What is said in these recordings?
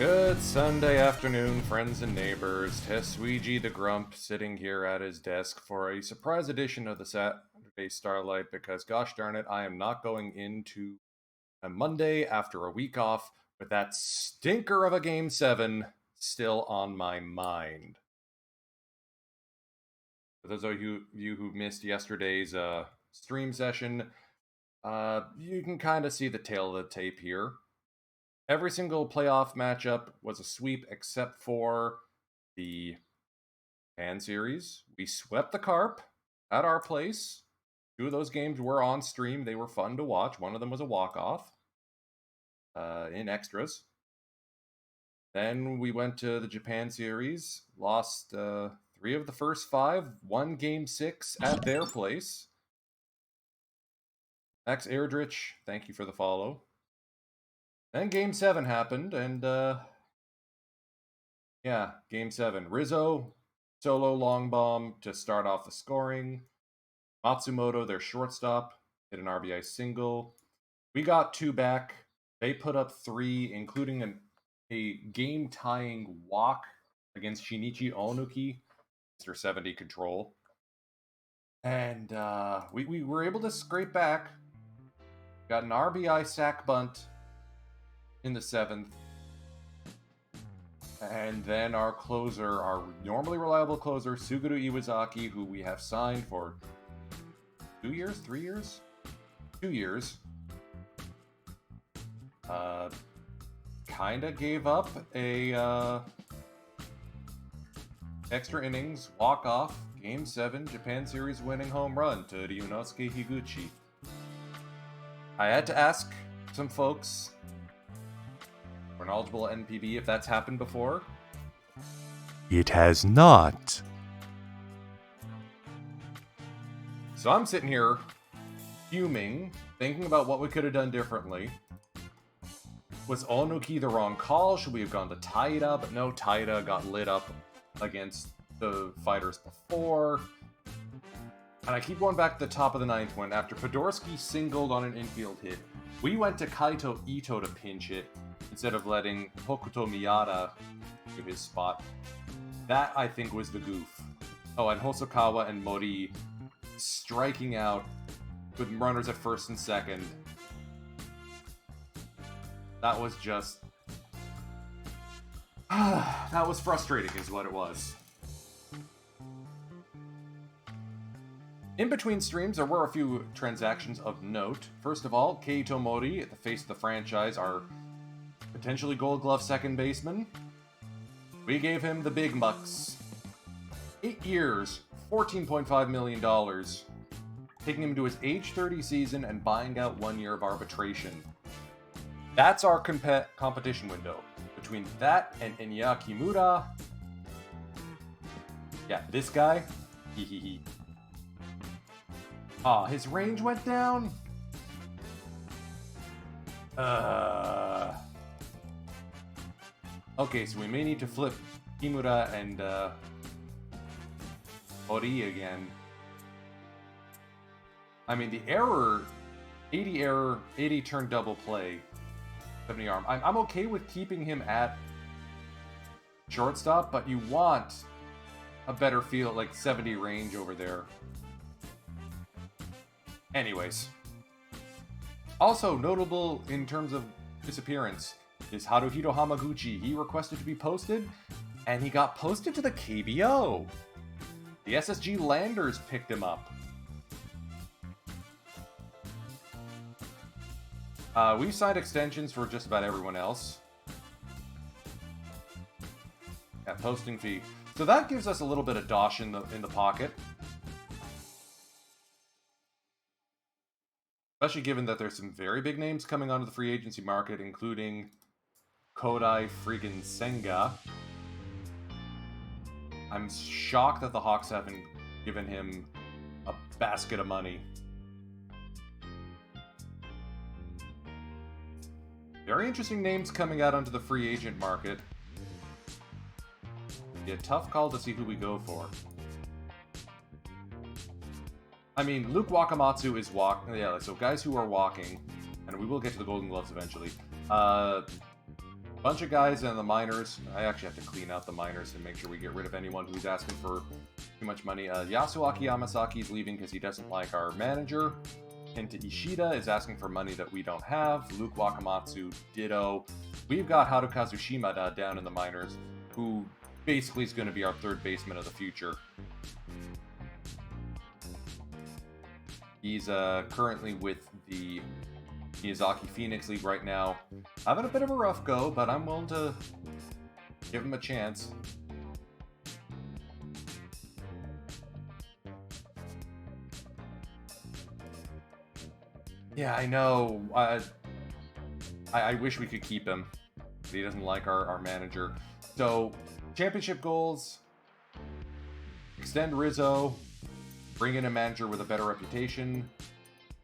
Good Sunday afternoon, friends and neighbors. Tesuiji the Grump sitting here at his desk for a surprise edition of the Saturday Starlight because, gosh darn it, I am not going into a Monday after a week off with that stinker of a Game 7 still on my mind. For those of you who missed yesterday's stream session, you can kind of see the tail of the tape here. Every single playoff matchup was a sweep except for the Japan series. We swept the Carp at our place. Two of those games were on stream. They were fun to watch. One of them was a walk-off in extras. Then we went to the Japan series, lost 3 of the first 5, won Game 6 at their place. Max Airdrich, thank you for the follow. Then Game 7 happened, and yeah, Game 7. Rizzo, solo long bomb to start off the scoring. Matsumoto, their shortstop, hit an RBI single. We got 2 back. They put up 3, including a game-tying walk against Shinichi Onuki, Mr. 70 control. And we were able to scrape back. Got an RBI sack bunt in the 7th. And then our closer, our normally reliable closer, Suguru Iwazaki, who we have signed for 2 years, 3 years? 2 years. Kinda gave up a extra innings, walk-off, Game 7, Japan Series winning home run to Ryunosuke Higuchi. I had to ask some folks for knowledgeable NPB if that's happened before. It has not. So I'm sitting here fuming, thinking about what we could have done differently. Was Onuki the wrong call? Should we have gone to Taira? But no, Taira got lit up against the fighters before. And I keep going back to the top of the 9th when, after Podorski singled on an infield hit, we went to Kaito Ito to pinch hit instead of letting Hokuto Miyata do his spot. That, I think, was the goof. Oh, and Hosokawa and Mori striking out with runners at first and second. That was just... that was frustrating is what it was. In between streams, there were a few transactions of note. First of all, Keito Mori, at the face of the franchise, our potentially Gold Glove second baseman. We gave him the big bucks. 8 years, $14.5 million. Taking him to his age 30 season and buying out 1 year of arbitration. That's our competition window. Between that and Enya Kimura... yeah, this guy... Hehehe. Ah, his range went down? Okay, so we may need to flip Kimura and Ori again. I mean, the error... 80 turn double play. 70 arm. I'm okay with keeping him at shortstop, but you want a better field, like 70 range over there. Anyways. Also notable in terms of disappearance is Haruhito Hamaguchi. He requested to be posted, and he got posted to the KBO. The SSG Landers picked him up. We've signed extensions for just about everyone else. Yeah, posting fee. So that gives us a little bit of dosh in the pocket. Especially given that there's some very big names coming onto the free agency market, including Kodai friggin' Senga. I'm shocked that the Hawks haven't given him a basket of money. Very interesting names coming out onto the free agent market. Be a tough call to see who we go for. I mean, Luke Wakamatsu is yeah, so guys who are walking, and we will get to the Golden Gloves eventually. Bunch of guys in the minors. I actually have to clean out the minors and make sure we get rid of anyone who's asking for too much money. Yasuaki Yamasaki is leaving because he doesn't like our manager. Kenta Ishida is asking for money that we don't have. Luke Wakamatsu, ditto. We've got Harukazu Shimada down in the minors, who basically is going to be our third baseman of the future. He's currently with the Miyazaki Phoenix League right now. Having a bit of a rough go, but I'm willing to give him a chance. Yeah, I know. I wish we could keep him, but he doesn't like our manager. So, championship goals. Extend Rizzo. Bring in a manager with a better reputation.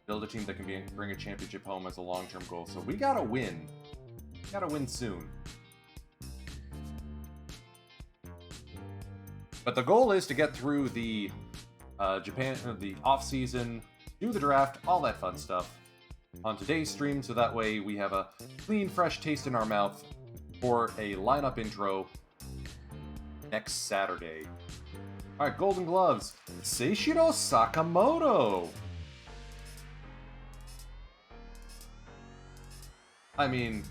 Build a team that can bring a championship home as a long-term goal. So we gotta win. We gotta win soon. But the goal is to get through the the off-season, do the draft, all that fun stuff on today's stream, so that way we have a clean, fresh taste in our mouth for a lineup intro next Saturday. All right, Golden Gloves. Seishiro Sakamoto. I mean,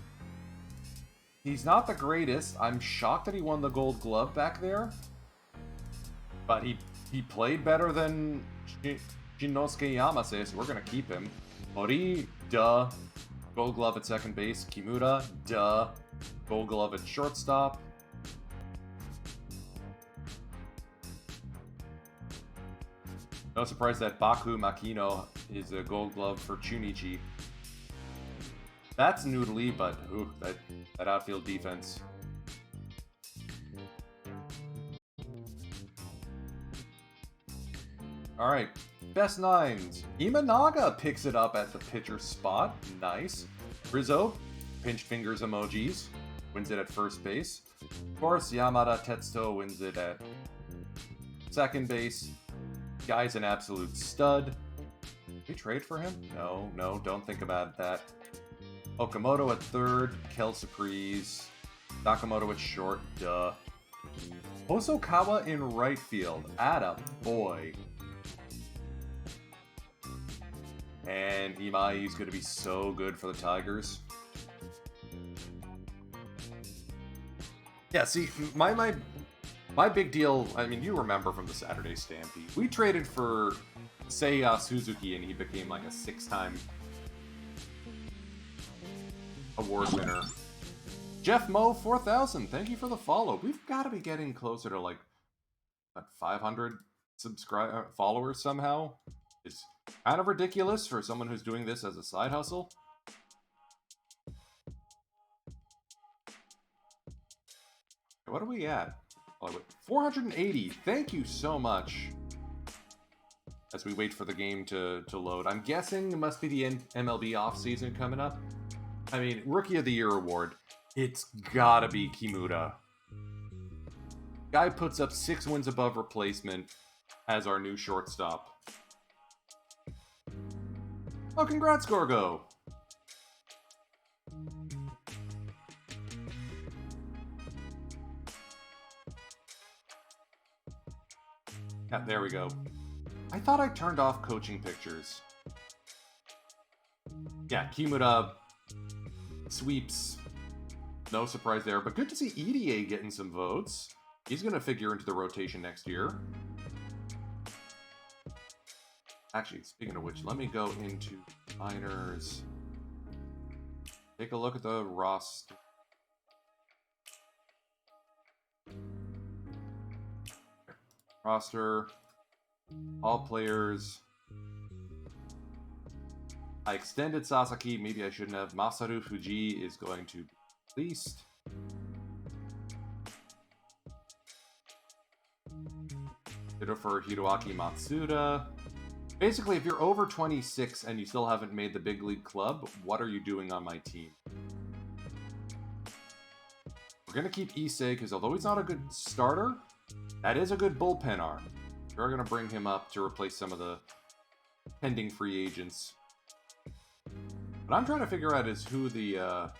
he's not the greatest. I'm shocked that he won the Gold Glove back there. But he played better than Shinosuke Yamase, so we're going to keep him. Mori, duh. Gold Glove at second base. Kimura, duh. Gold Glove at shortstop. No surprise that Baku Makino is a Gold Glove for Chunichi. That's noodly, but ooh, that outfield defense. All right, best nines. Imanaga picks it up at the pitcher spot. Nice. Rizzo, pinch fingers emojis, wins it at first base. Of course, Yamada Tetsuto wins it at second base. Guy's an absolute stud. Did we trade for him? No, don't think about that. Okamoto at third, Kel Surprise. Nakamoto at short, duh. Hosokawa in right field, atta boy. And Imai's going to be so good for the Tigers. Yeah, see, my big deal, I mean, you remember from the Saturday Stampede. We traded for Seiya Suzuki, and he became like a 6-time award winner. Jeff Mo 4000, thank you for the follow. We've got to be getting closer to like 500 followers somehow. It's kind of ridiculous for someone who's doing this as a side hustle. What are we at? Oh, 480. Thank you so much. As we wait for the game to load. I'm guessing it must be the MLB offseason coming up. I mean, Rookie of the Year award. It's gotta be Kimura. Guy puts up 6 wins above replacement as our new shortstop. Oh, congrats, Gorgo! Yeah, there we go. I thought I turned off coaching pictures. Yeah, Kimura sweeps. No surprise there, but good to see EDA getting some votes. He's going to figure into the rotation next year. Actually, speaking of which, let me go into minors. Take a look at the roster. Roster. All players. I extended Sasaki. Maybe I shouldn't have. Masaru Fuji is going to be released. Ditto for Hiroaki Matsuda. Basically, if you're over 26 and you still haven't made the big league club, what are you doing on my team? We're going to keep Issei because although he's not a good starter, that is a good bullpen arm. We're going to bring him up to replace some of the pending free agents. What I'm trying to figure out is who the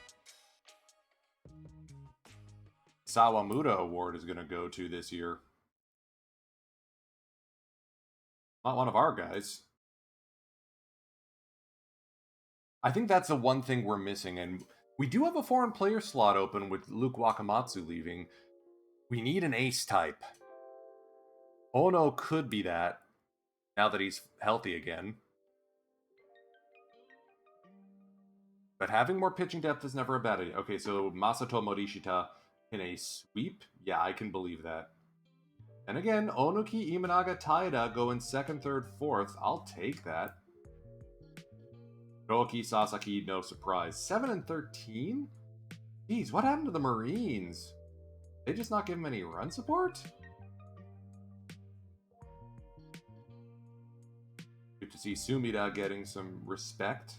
Sawamura Award is going to go to this year. Not one of our guys. I think that's the one thing we're missing, and we do have a foreign player slot open with Luke Wakamatsu leaving. We need an ace type. Ono could be that, now that he's healthy again. But having more pitching depth is never a bad idea. Okay, so Masato Morishita in a sweep? Yeah, I can believe that. And again, Onuki, Imanaga, Taida go in 2nd, 3rd, 4th. I'll take that. Roki, Sasaki, no surprise. 7 and 13? Jeez, what happened to the Marines? They just not give him any run support? Good to see Sumida getting some respect.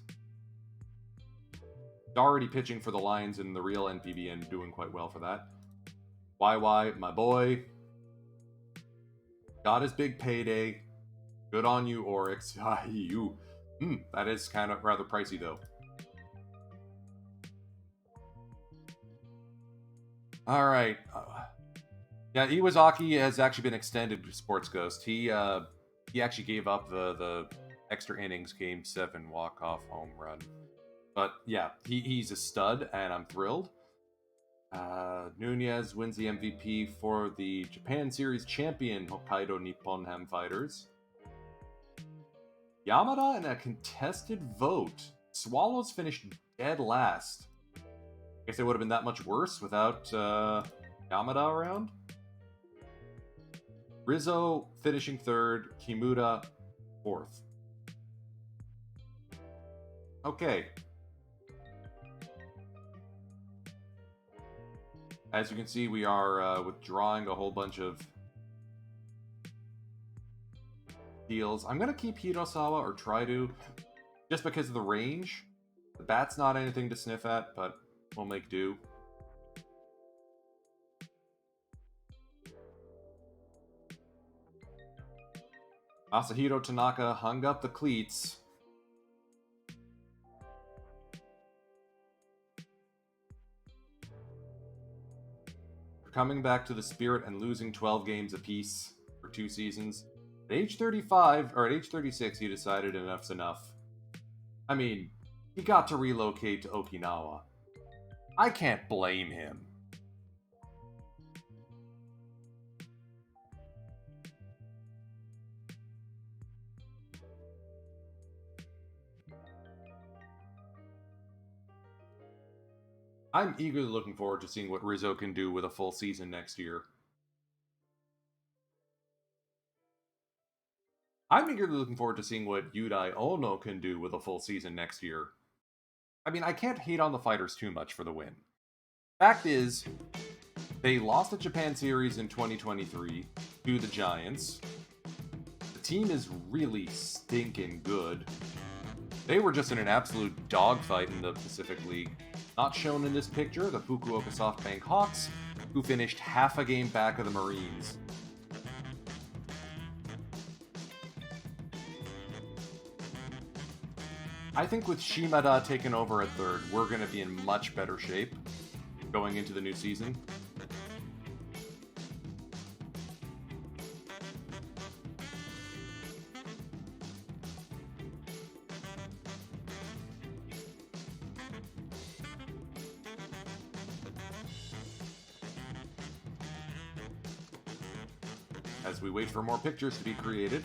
Already pitching for the Lions in the real NPB and doing quite well for that. YY, my boy. Got his big payday. Good on you, Oryx. You. That is kind of rather pricey, though. Alright. Yeah, Iwazaki has actually been extended to Sports Ghost. He actually gave up the extra innings Game 7 walk-off home run. But yeah, he's a stud, and I'm thrilled. Nunez wins the MVP for the Japan Series champion Hokkaido Nippon Ham Fighters. Yamada in a contested vote. Swallows finished dead last. Guess it would have been that much worse without Yamada around. Rizzo finishing 3rd, Kimura 4th. Okay. As you can see, we are withdrawing a whole bunch of deals. I'm going to keep Hirosawa, or try to, just because of the range. The bat's not anything to sniff at, but we'll make do. Masahiro Tanaka hung up the cleats. Coming back to the Spirit and losing 12 games apiece for 2 seasons. At age 35, or at age 36, he decided enough's enough. I mean, he got to relocate to Okinawa. I can't blame him. I'm eagerly looking forward to seeing what Rizzo can do with a full season next year. I'm eagerly looking forward to seeing what Yudai Ono can do with a full season next year. I mean, I can't hate on the fighters too much for the win. Fact is, they lost the Japan Series in 2023 to the Giants. The team is really stinking good. They were just in an absolute dogfight in the Pacific League. Not shown in this picture, the Fukuoka SoftBank Hawks, who finished half a game back of the Marines. I think with Shimada taking over at 3rd, we're going to be in much better shape going into the new season. As we wait for more pictures to be created.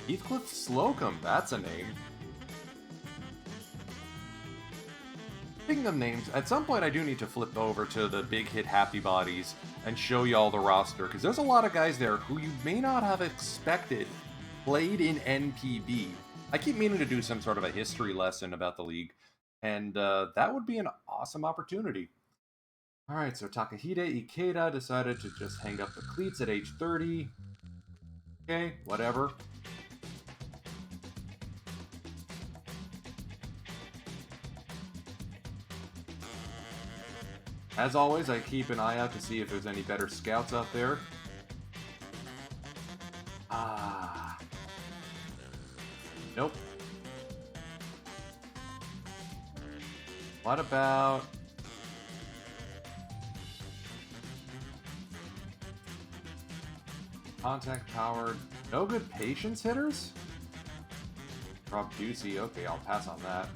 Heathcliff Slocum, that's a name. Speaking of names, at some point I do need to flip over to the Big Hit Happy Bodies and show you all the roster, because there's a lot of guys there who you may not have expected played in NPB. I keep meaning to do some sort of a history lesson about the league, and that would be an awesome opportunity. Alright, so Takahide Ikeda decided to just hang up the cleats at age 30. Okay, whatever. As always, I keep an eye out to see if there's any better scouts out there. Nope. What about... Contact powered. No good patience hitters? Rob Ducey. Okay, I'll pass on that.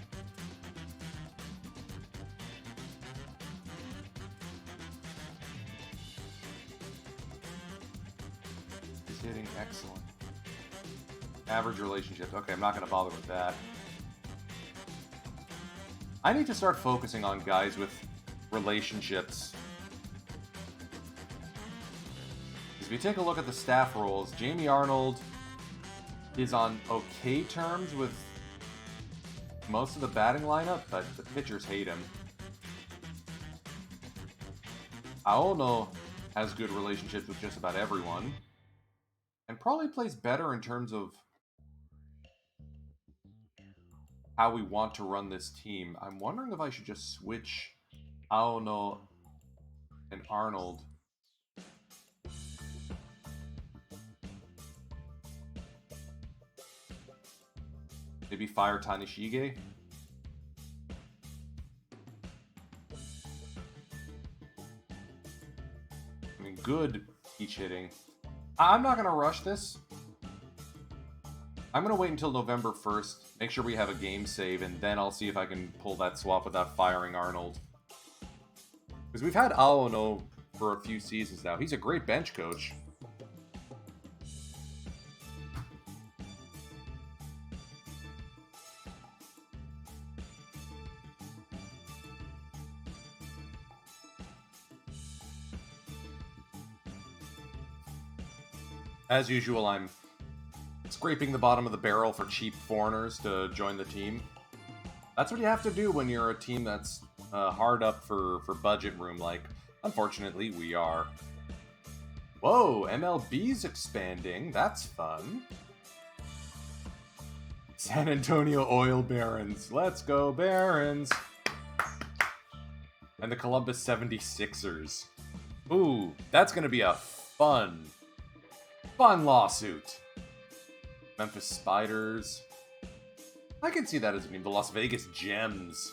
He's hitting excellent. Average relationships. Okay, I'm not going to bother with that. I need to start focusing on guys with relationships. If you take a look at the staff roles, Jamie Arnold is on okay terms with most of the batting lineup, but the pitchers hate him. Aono has good relationships with just about everyone, and probably plays better in terms of how we want to run this team. I'm wondering if I should just switch Aono and Arnold. Maybe fire Tanishige? I mean, good peach hitting. I'm not going to rush this. I'm going to wait until November 1st, make sure we have a game save, and then I'll see if I can pull that swap without firing Arnold. Because we've had Aono for a few seasons now. He's a great bench coach. As usual, I'm scraping the bottom of the barrel for cheap foreigners to join the team. That's what you have to do when you're a team that's hard up for budget room, like, unfortunately, we are. Whoa, MLB's expanding. That's fun. San Antonio Oil Barons. Let's go, Barons. And the Columbus 76ers. Ooh, that's going to be a fun lawsuit. Memphis Spiders. I can see that as a name. The Las Vegas Gems.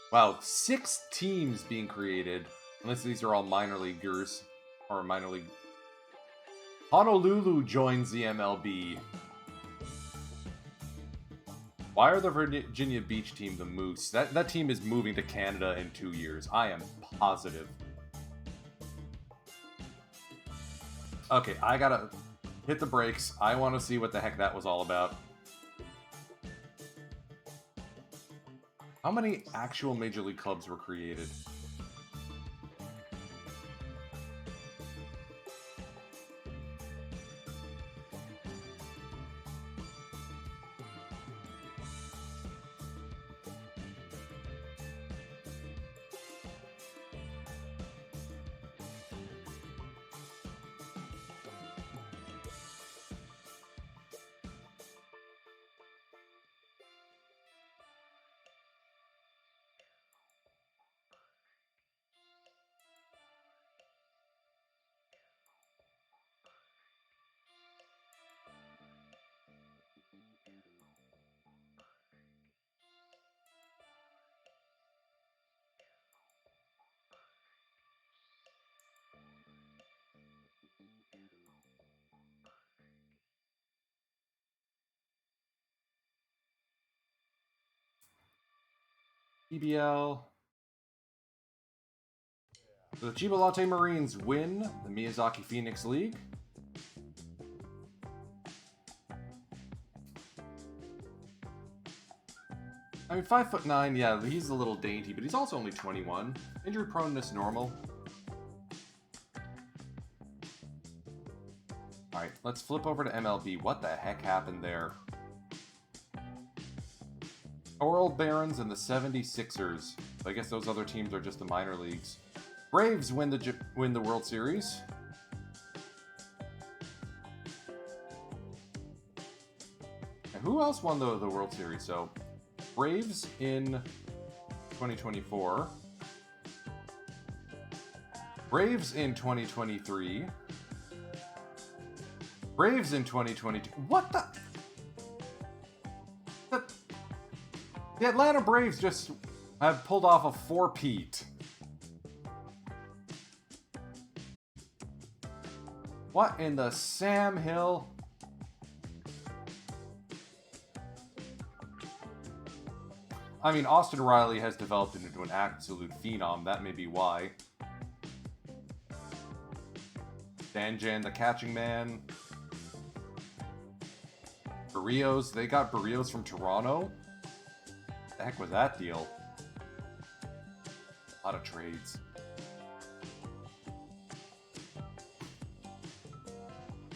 Wow, 6 teams being created. Unless these are all minor leaguers. Or minor league. Honolulu joins the MLB. Why are the Virginia Beach team the Moose? That team is moving to Canada in 2 years. I am positive. Okay, I gotta hit the brakes. I want to see what the heck that was all about. How many actual Major League clubs were created? PBL. The Chiba Latte Marines win the Miyazaki Phoenix League. I mean, 5'9", yeah, he's a little dainty, but he's also only 21. Injury proneness normal. Alright, let's flip over to MLB. What the heck happened there? Oral Barons and the 76ers. I guess those other teams are just the minor leagues. Braves win the World Series. And who else won the World Series? So, Braves in 2024. Braves in 2023. Braves in 2022. What the? The Atlanta Braves just have pulled off a four-peat. What in the Sam Hill? I mean, Austin Riley has developed into an absolute phenom. That may be why. Danjan, the catching man. Barrios. They got Barrios from Toronto. What the heck was that deal? A lot of trades.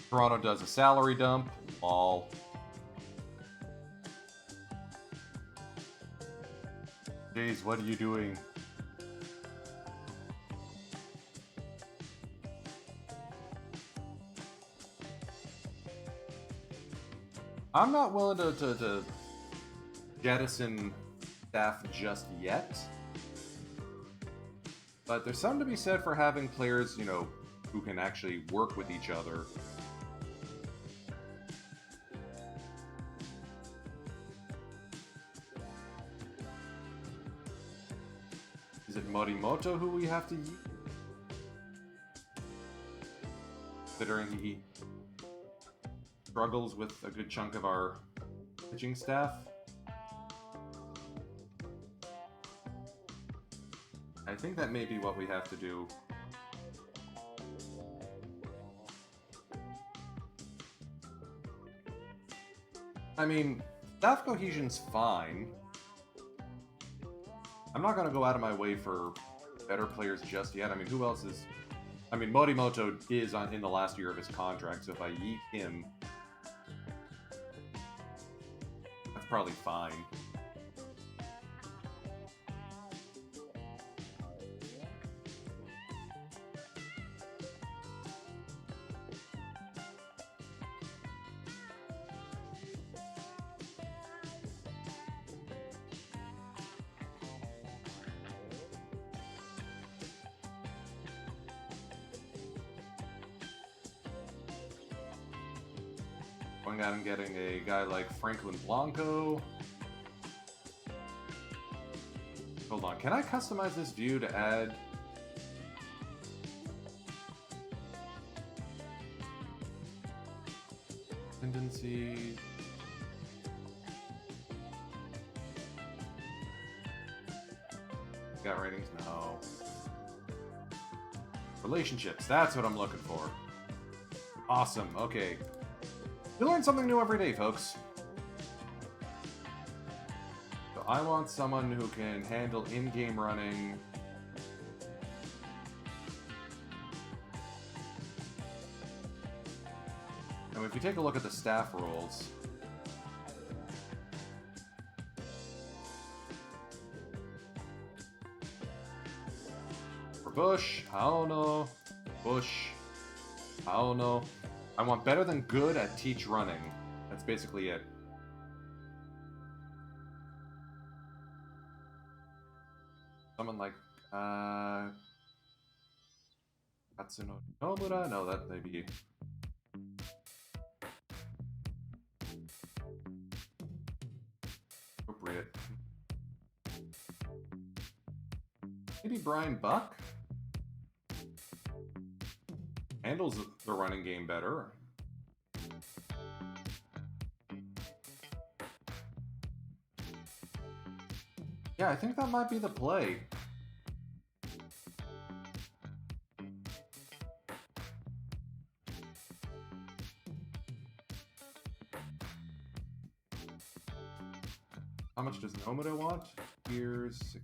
Toronto does a salary dump. All. Jeez, what are you doing? I'm not willing to jettison staff just yet. But there's something to be said for having players, you know, who can actually work with each other. Is it Morimoto who we have to use? Considering he struggles with a good chunk of our pitching staff. I think that may be what we have to do. I mean, staff cohesion's fine. I'm not going to go out of my way for better players just yet. I mean, who else is... I mean, Morimoto is in the last year of his contract, so if I yeet him, that's probably fine. Going out and getting a guy like Franklin Blanco. Hold on, can I customize this view to add... tendencies? Got ratings? No. Relationships, that's what I'm looking for. Awesome, okay. You learn something new every day, folks. So I want someone who can handle in-game running. And if you take a look at the staff roles, for Bush, I don't know. Bush, I don't know. I want better than good at teach running. That's basically it. Someone like, Katsuno Nomura? No, that may be... appropriate. Maybe Brian Buck? Handles the running game better. Yeah, I think that might be the play. How much does Nomura want? Here's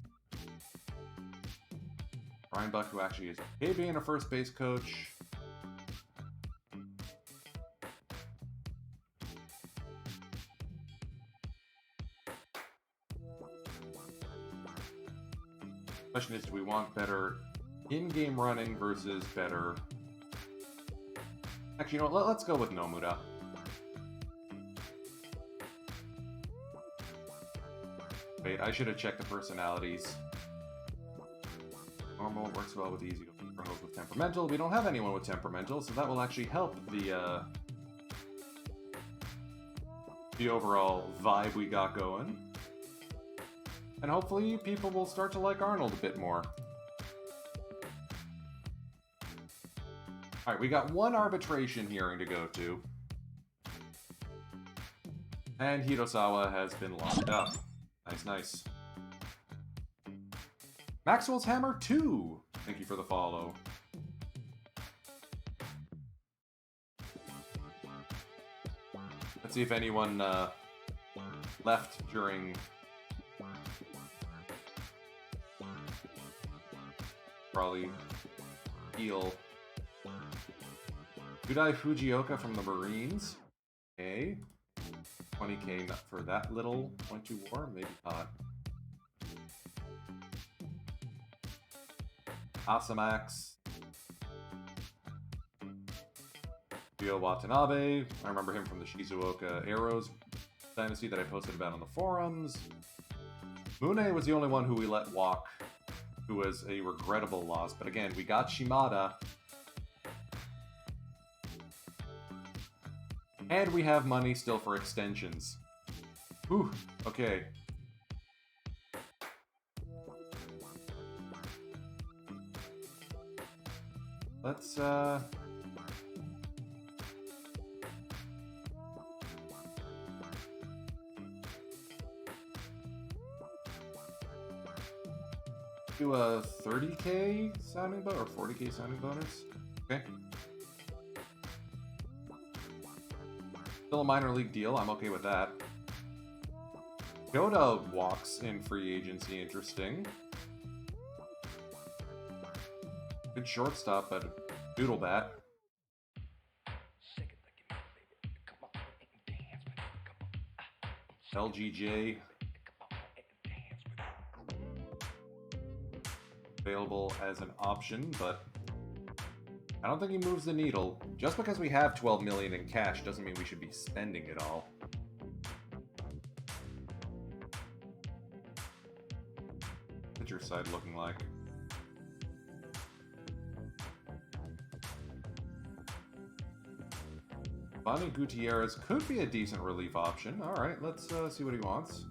Brian Buck, who actually is okay being a first base coach. Question is, do we want better in-game running versus better... Actually, you know what? Let's go with Nomura. Wait, I should have checked the personalities. Normal works well with easy. Remote with temperamental. We don't have anyone with temperamental, so that will actually help the the overall vibe we got going. And hopefully people will start to like Arnold a bit more. Alright, we got one arbitration hearing to go to. And Hirosawa has been locked up. Nice, nice. Maxwell's Hammer 2! Thank you for the follow. Let's see if anyone left during... Probably heal. Kudai Fujioka from the Marines. Okay. 20k for that little 22 war? Maybe not. Asamax. Ryo Watanabe. I remember him from the Shizuoka Arrows dynasty that I posted about on the forums. Mune was the only one who we let walk, who was a regrettable loss. But again, we got Shimada. And we have money still for extensions. Whew, okay. Let's, do a 30k sounding bonus, or 40k sounding bonus. Okay. Still a minor league deal, I'm okay with that. Yoda walks in free agency, interesting. Good shortstop, but doodle bat. LGJ. Available as an option, but I don't think he moves the needle. Just because we have 12 million in cash doesn't mean we should be spending it all. Pitcher side looking like. Bonnie Gutierrez could be a decent relief option. Alright, let's see what he wants.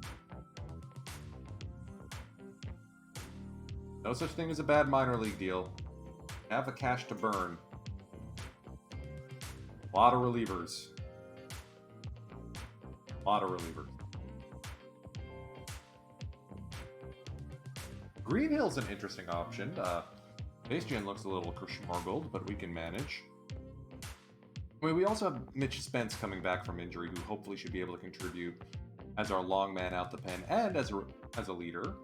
No such thing as a bad minor league deal. Have the cash to burn. A lot of relievers. A lot of relievers. Green Hill's an interesting option. Base Gen looks a little smorgled, but we can manage. I mean, we also have Mitch Spence coming back from injury, who hopefully should be able to contribute as our long man out the pen and as a leader.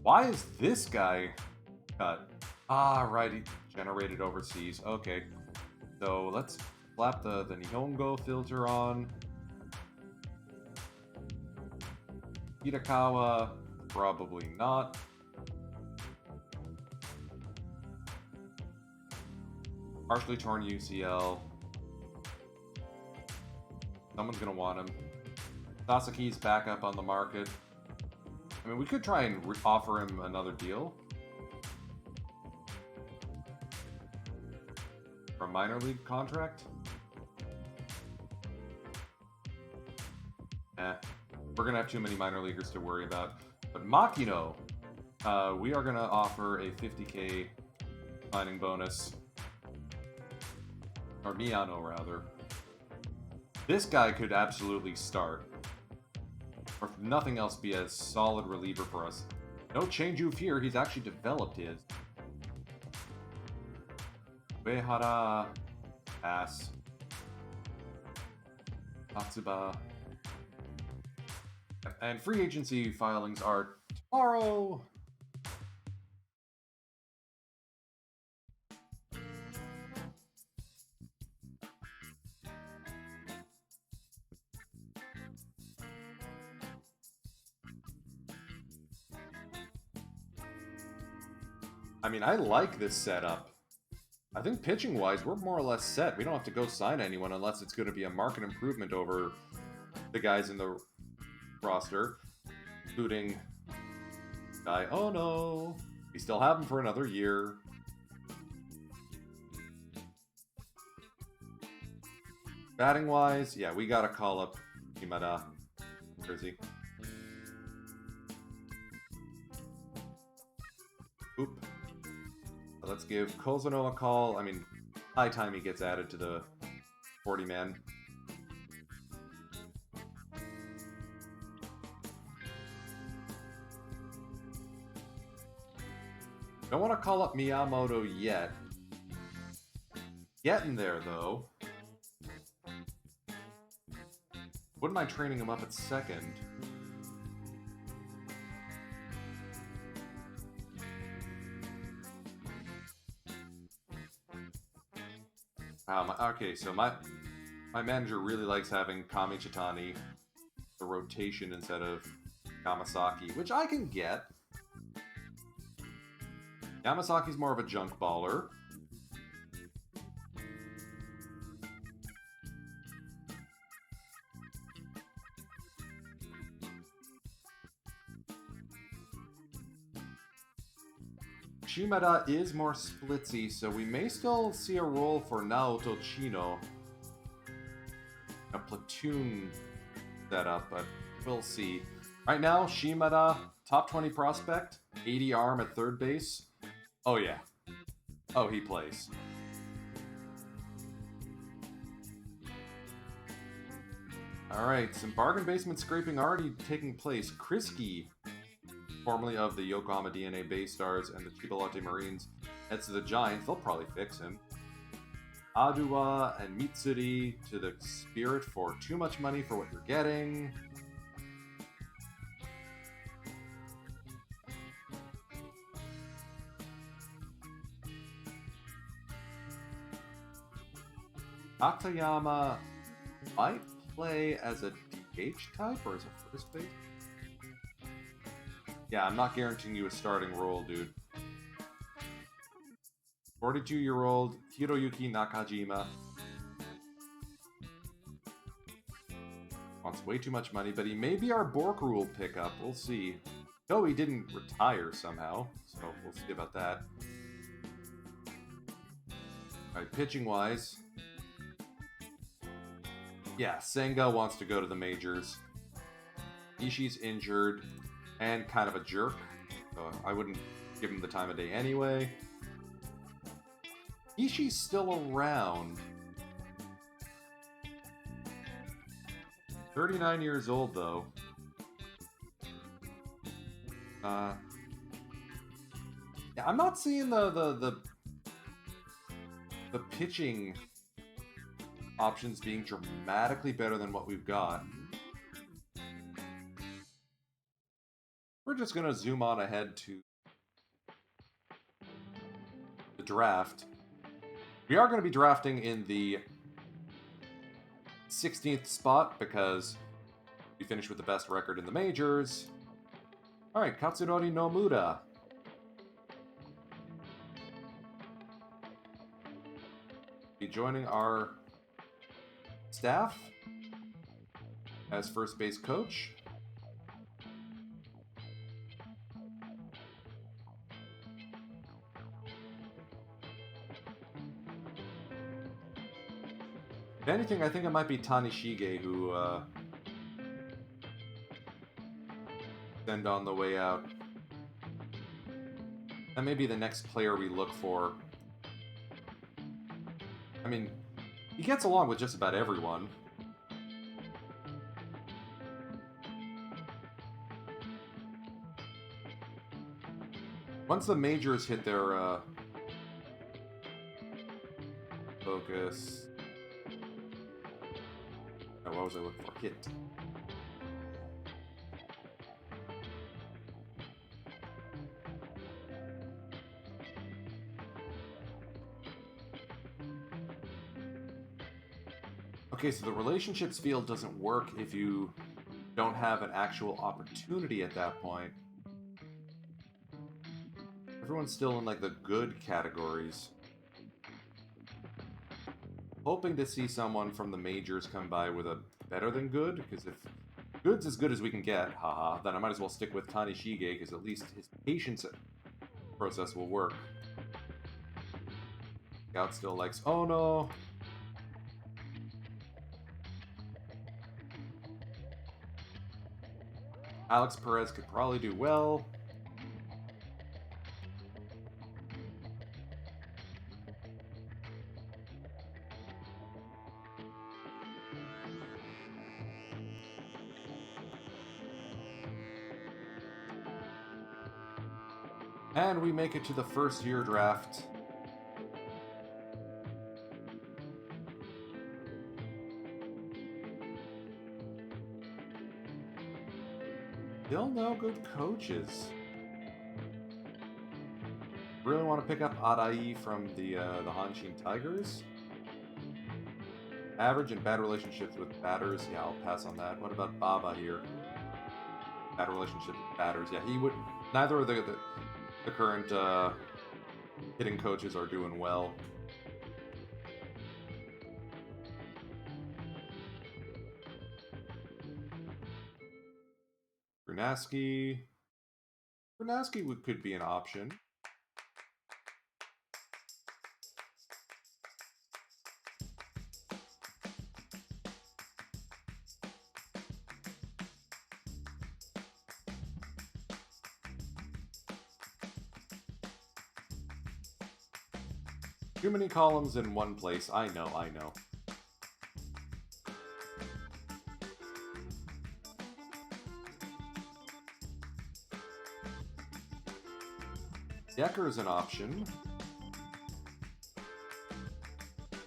Why is this guy cut? Ah, right, he generated overseas. Okay, so let's slap the Nihongo filter on. Hitakawa, probably not. Partially torn UCL. Someone's gonna want him. Sasaki's back up on the market. I mean, we could try and offer him another deal. For a minor league contract? We're gonna have too many minor leaguers to worry about. But Makino, we are gonna offer a 50k signing bonus. Or Miyano, rather. This guy could absolutely start. Or if nothing else, be a solid reliever for us. No change of here, he's actually developed his. Uehara. Pass. Tatsuba. And free agency filings are tomorrow. I mean, I like this setup. I think pitching-wise, we're more or less set. We don't have to go sign anyone unless it's going to be a market improvement over the guys in the roster, including Guy. Oh no, we still have him for another year. Batting wise, yeah, we gotta call up Shimada. Where is he? Oop. Let's give Kozuno a call. I mean, high time he gets added to the 40-man. Don't want to call up Miyamoto yet. Getting there, though. Wouldn't mind training him up at second. Okay, so my manager really likes having Kami Chitani, the rotation instead of Yamasaki, which I can get. Yamasaki's more of a junk baller. Shimada is more splitsy, so we may still see a role for Naoto Chino. A platoon setup, but we'll see. Right now, Shimada, top 20 prospect, 80 arm at third base. Oh yeah. Oh, he plays. Alright, some bargain basement scraping already taking place. Krisky, formerly of the Yokohama DNA Bay Stars and the Chibalate Marines, heads to the Giants. They'll probably fix him. Aduwa and Mitsuri to the Spirit for too much money for what you're getting. Takayama might play as a DH type or as a first base. Yeah, I'm not guaranteeing you a starting role, dude. 42-year-old Hiroyuki Nakajima wants way too much money, but he may be our Bork Rule pickup. We'll see. No, he didn't retire somehow, so we'll see about that. Alright, pitching-wise. Yeah, Senga wants to go to the majors. Ishii's injured and kind of a jerk, so I wouldn't give him the time of day anyway. Ishii's still around. 39 years old, though. Yeah, I'm not seeing the pitching options being dramatically better than what we've got. We're just going to zoom on ahead to the draft. We are going to be drafting in the 16th spot because we finished with the best record in the majors. Alright, Katsunori Nomura. Be joining our staff as first base coach. If anything, I think it might be Tanishige who send on the way out. That may be the next player we look for. I mean, he gets along with just about everyone. Once the majors hit their focus... Oh, what was I looking for? Hit. Okay, so the relationships field doesn't work if you don't have an actual opportunity at that point. Everyone's still in, like, the good categories. Hoping to see someone from the majors come by with a better than good, because if good's as good as we can get, haha, then I might as well stick with Tanishige, because at least his patience process will work. Scout still likes Ono. Alex Perez could probably do well. And we make it to the first year draft. Still no good coaches. Really want to pick up Adai from the Hanshin Tigers. Average and bad relationships with batters. Yeah, I'll pass on that. What about Baba here? Bad relationship with batters. Yeah, he would. Neither of the current hitting coaches are doing well. Brunaski could be an option. Too many columns in one place. I know. Decker is an option.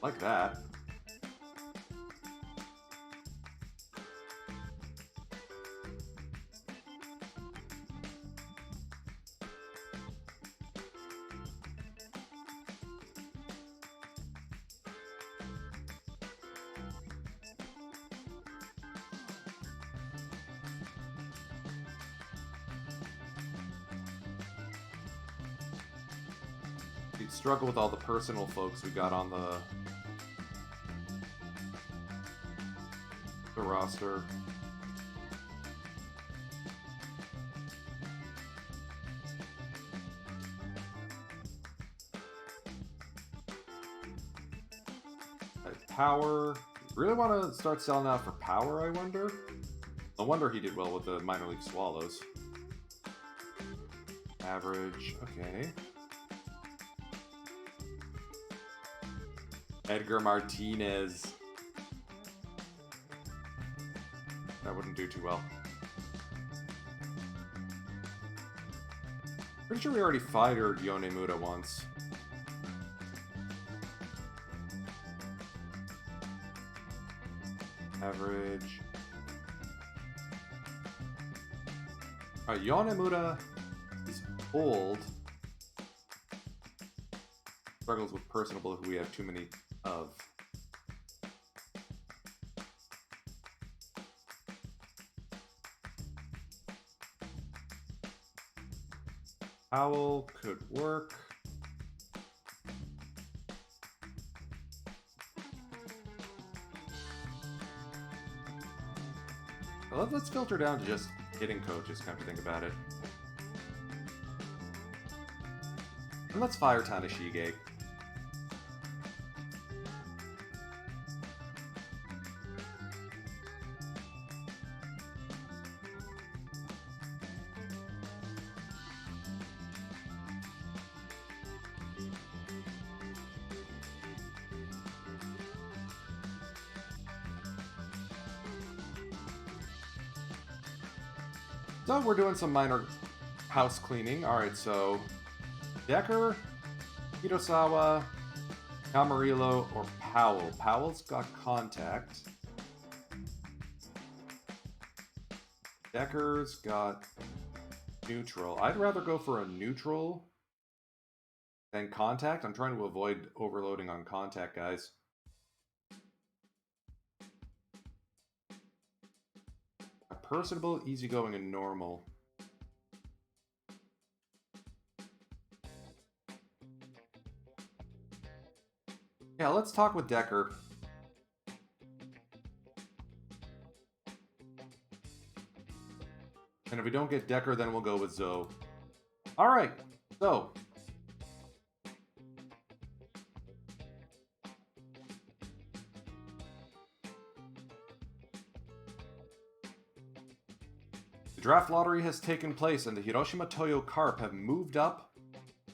Like that. You'd struggle with all the personal folks we got on the roster. Power. Really want to start selling out for Power, I wonder? No wonder he did well with the minor league Swallows. Average, okay. Edgar Martinez. That wouldn't do too well. Pretty sure we already fired Yonemuda once. Average. Alright, Yonemuda is old. Struggles with personable who we have too many of. Powell could work. Well, let's filter down to just hitting coaches, come to think about it. And let's fire Tanishige. So we're doing some minor house cleaning. Alright, so Decker, Hitosawa, Camarillo, or Powell. Powell's got contact. Decker's got neutral. I'd rather go for a neutral than contact. I'm trying to avoid overloading on contact, guys. Personable, easygoing, and normal. Yeah, let's talk with Decker. And if we don't get Decker, then we'll go with Zoe. Alright, so. Draft lottery has taken place, and the Hiroshima Toyo Carp have moved up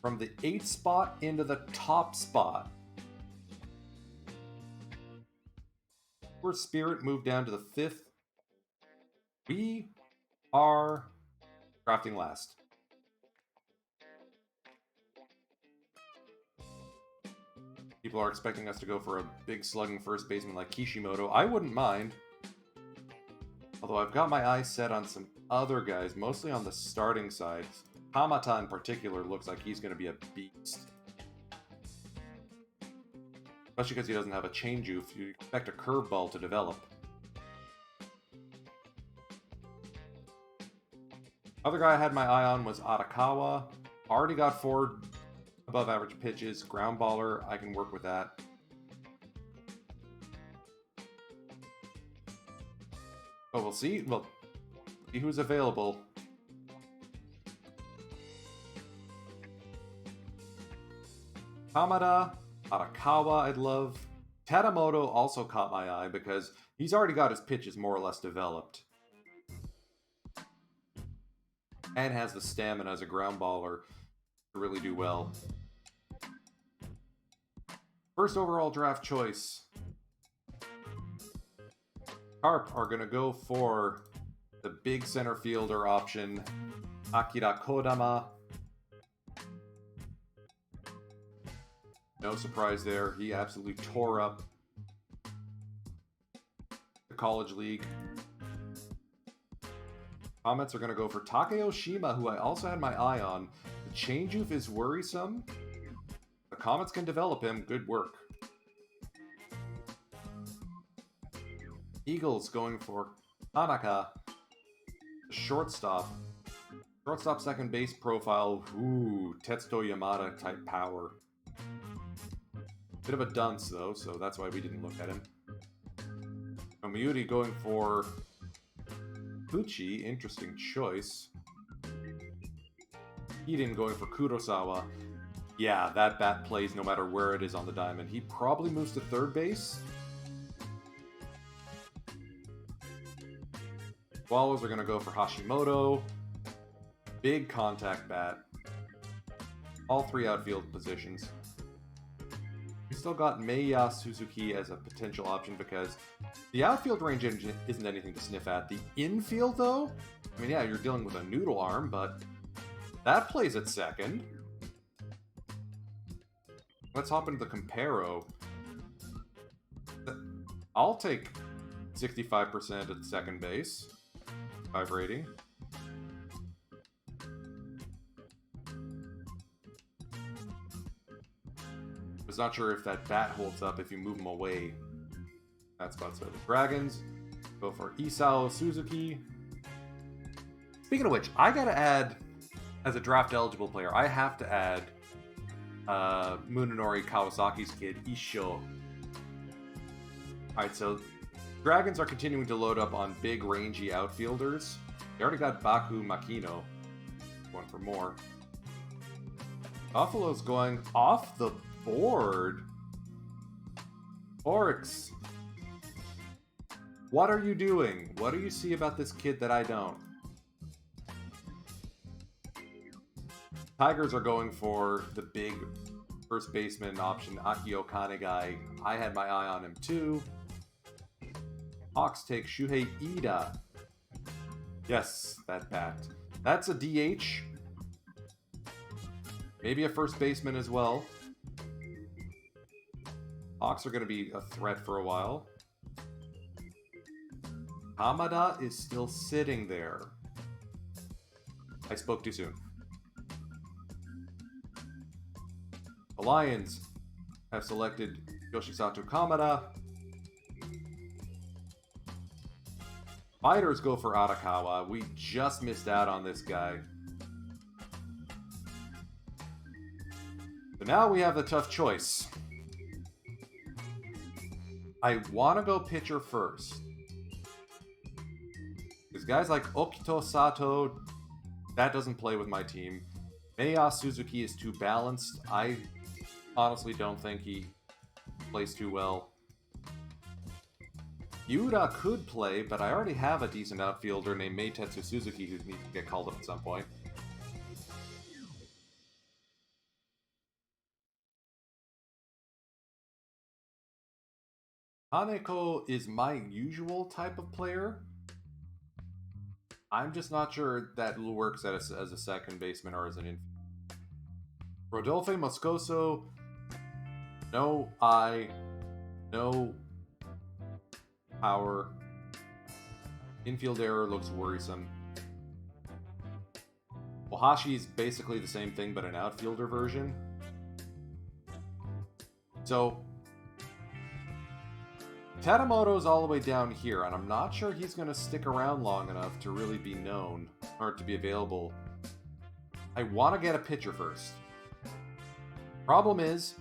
from the 8th spot into the top spot. Where Spirit moved down to the 5th. We are drafting last. People are expecting us to go for a big slugging first baseman like Kishimoto. I wouldn't mind. Although I've got my eyes set on some other guys, mostly on the starting side. Hamata in particular looks like he's going to be a beast. Especially because he doesn't have a changeup. You expect a curveball to develop. Other guy I had my eye on was Arakawa. Already got 4 above average pitches. Ground baller, I can work with that. Oh, we'll see. We'll see who's available. Hamada, Arakawa, I'd love. Tadamoto also caught my eye because he's already got his pitches more or less developed. And has the stamina as a ground baller to really do well. First overall draft choice. Carp are going to go for the big center fielder option, Akira Kodama. No surprise there. He absolutely tore up the college league. Comets are going to go for Takeo Shima, who I also had my eye on. The changeup is worrisome. The Comets can develop him. Good work. Eagles going for Tanaka, the shortstop. Shortstop second base profile. Ooh, Tetsuto Yamada type power. Bit of a dunce though, so that's why we didn't look at him. Omiyuri going for Fuchi, interesting choice. Eden going for Kurosawa. Yeah, that bat plays no matter where it is on the diamond. He probably moves to third base. Swallows are going to go for Hashimoto. Big contact bat. All 3 outfield positions. We still got Meiya Suzuki as a potential option because the outfield range isn't anything to sniff at. The infield, though? I mean, yeah, you're dealing with a noodle arm, but that plays at second. Let's hop into the Comparo. I'll take 65% at second base. 5 rating. I was not sure if that bat holds up if you move him away. That spot's over. Dragons go for Isao Suzuki. Speaking of which, I gotta add, as a draft eligible player, I have to add Munenori Kawasaki's kid, Isho. Alright, so Dragons are continuing to load up on big, rangy outfielders. They already got Baku Makino. One for more. Buffalo's going off the board. Oryx. What are you doing? What do you see about this kid that I don't? Tigers are going for the big first baseman option, Akio Kanegai. I had my eye on him too. Hawks take Shuhei Ida. Yes, that bat. That's a DH. Maybe a first baseman as well. Hawks are going to be a threat for a while. Hamada is still sitting there. I spoke too soon. The Lions have selected Yoshisato Kamada. Fighters go for Arakawa. We just missed out on this guy. But now we have the tough choice. I want to go pitcher first. Because guys like Okito Sato, that doesn't play with my team. Meiya Suzuki is too balanced. I honestly don't think he plays too well. Yuda could play, but I already have a decent outfielder named Meitetsu Suzuki who needs to get called up at some point. Haneko is my usual type of player. I'm just not sure that works as a second baseman or as an infielder. Rodolfo Moscoso, no eye, no power. Infield error looks worrisome. Ohashi is basically the same thing, but an outfielder version. So, Tadamoto's all the way down here, and I'm not sure he's going to stick around long enough to really be known, or to be available. I want to get a pitcher first. Problem is,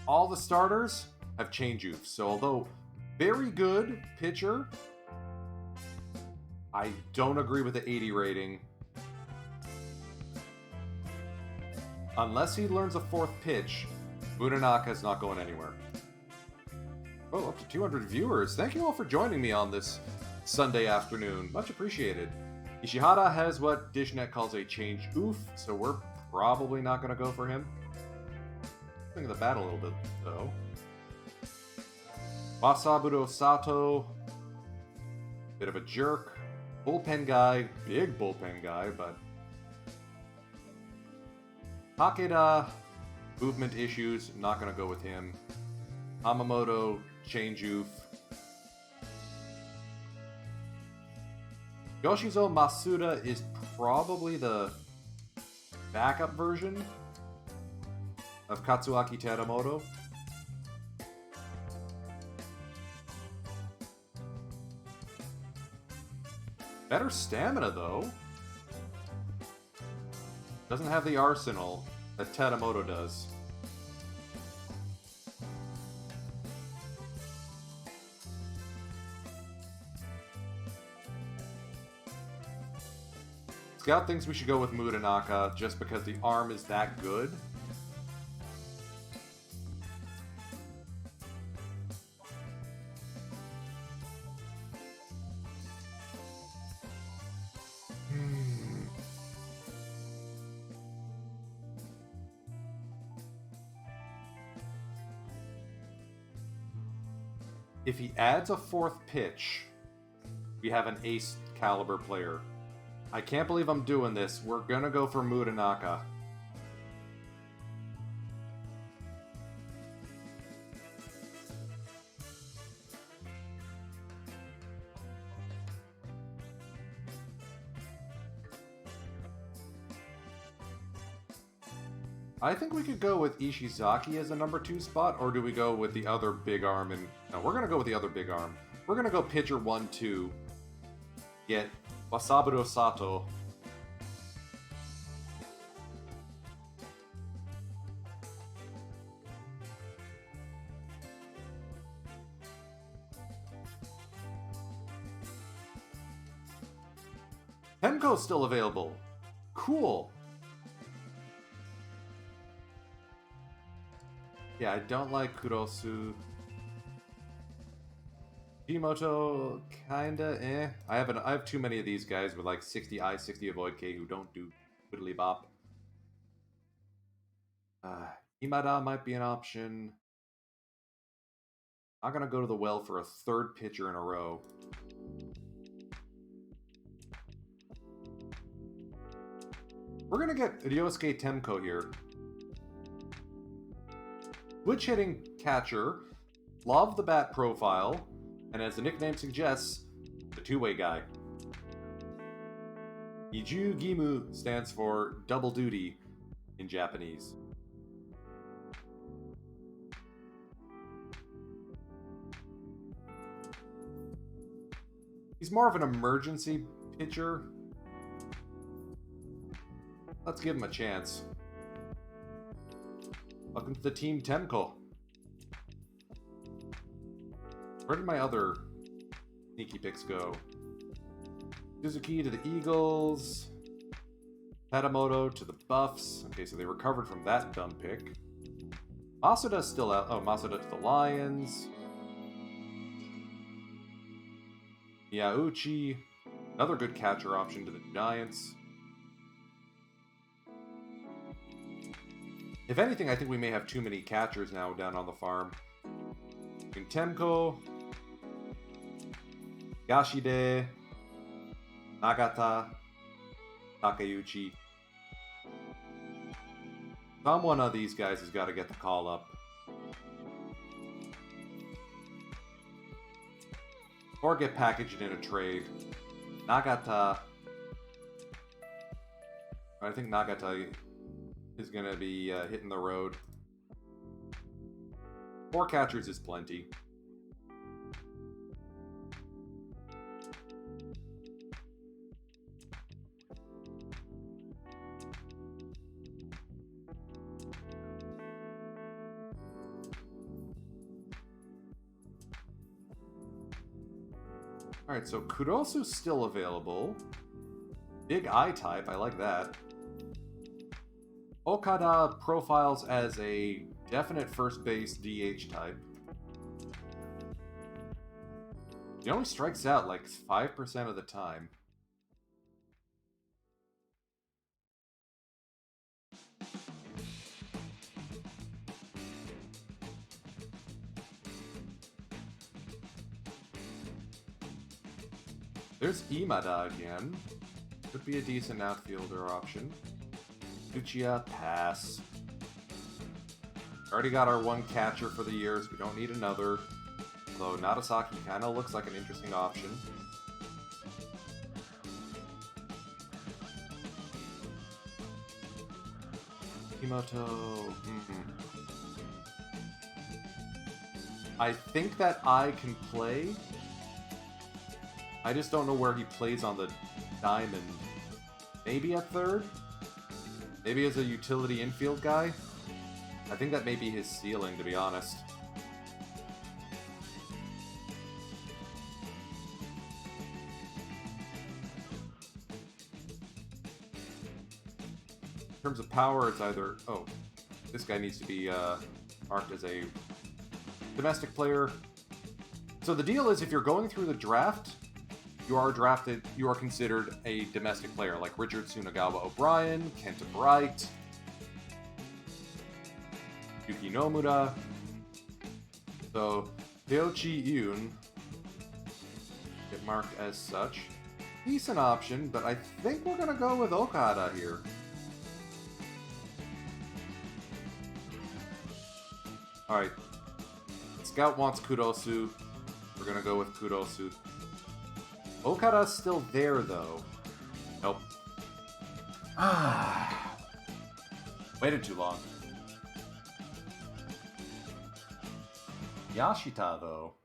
all the starters have change youth, so although very good pitcher, I don't agree with the 80 rating. Unless he learns a fourth pitch, Munenaka is not going anywhere. Oh, up to 200 viewers. Thank you all for joining me on this Sunday afternoon. Much appreciated. Ishihara has what Dishnet calls a change oof, so we're probably not going to go for him. Think of the bat a little bit, though. Masabudo Sato. Bit of a jerk. Bullpen guy. Big bullpen guy, but... Takeda. Movement issues. Not going to go with him. Hamamoto. Change oof. Yoshizo Masuda is probably the backup version of Katsuaki Tadamoto. Better stamina, though. Doesn't have the arsenal that Tadamoto does. Scout thinks we should go with Munenaka just because the arm is that good. If he adds a fourth pitch, we have an ace caliber player. I can't believe I'm doing this. We're gonna go for Munenaka. I think we could go with Ishizaki as a number 2 spot, or do we go with the other big arm? And no, we're gonna go with the other big arm. We're gonna go pitcher 1-2. Get Wasaburo Sato. Temko's still available. Cool. Yeah, I don't like Kurosu. Kimoto, kinda eh. I have too many of these guys with like 60 I, 60 avoid K who don't do widdly bop. Imada might be an option. I'm gonna go to the well for a third pitcher in a row. We're gonna get Ryosuke Temko here. Switch hitting catcher, love the bat profile, and as the nickname suggests, the two-way guy. Iju Gimu stands for double duty in Japanese. He's more of an emergency pitcher. Let's give him a chance. Welcome to the Team Temko. Where did my other sneaky picks go? Suzuki to the Eagles. Tadamoto to the Buffs. Okay, so they recovered from that dumb pick. Masuda's still out. Oh, Masuda to the Lions. Miyauchi, another good catcher option to the Giants. If anything, I think we may have too many catchers now down on the farm. Temko, Yashide, Nagata, Takeuchi. Someone of these guys has got to get the call up. Or get packaged in a trade. Nagata. I think Nagata is going to be hitting the road. 4 catchers is plenty. Alright, so Kurosu's still available. Big I type, I like that. Okada profiles as a definite first base DH type. He only strikes out like 5% of the time. There's Imada again. Could be a decent outfielder option. Tsuchiya, pass. Already got our one catcher for the years. We don't need another. Although Nagasaki kind of looks like an interesting option. Himoto. I think that I can play. I just don't know where he plays on the diamond. Maybe at third? Maybe as a utility infield guy? I think that may be his ceiling, to be honest. In terms of power, it's either... Oh, this guy needs to be marked as a domestic player. So the deal is, if you're going through the draft, you are considered a domestic player, like Richard Tsunagawa O'Brien, Kenta Bright, Yuki Nomura. So, Ryoichi Iun get marked as such. Decent option, but I think we're gonna go with Okada here. Alright. Scout wants Kurosu. We're gonna go with Kurosu. Okada's still there, though. Nope. Waited too long. Yashita, though.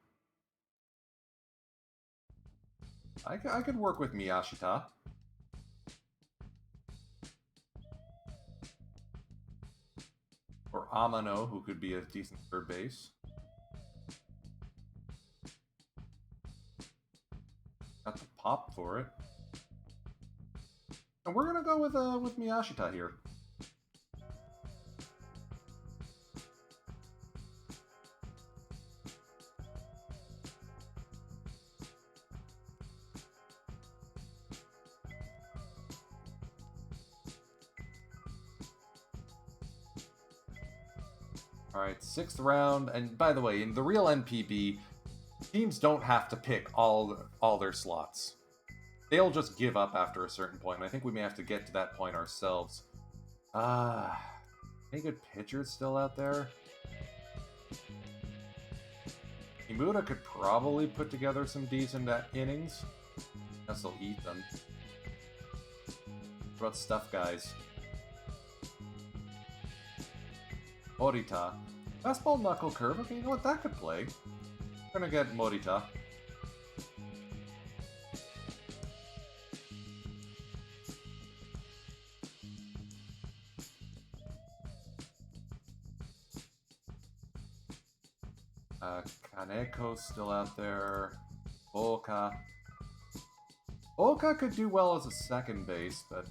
I could work with Miyashita. Or Amano, who could be a decent third base. Got the pop for it. And we're gonna go with Miyashita here. Alright, 6th round, and by the way, in the real NPB, teams don't have to pick all their slots. They'll just give up after a certain point, and I think we may have to get to that point ourselves. Any good pitchers still out there? Kimura could probably put together some decent innings. Guess they'll eat them. What about stuff guys? Morita. Fastball knuckle curve. Okay, you know what? That could play. We're gonna get Morita. Kaneko's still out there. Oka. Oka could do well as a second base, but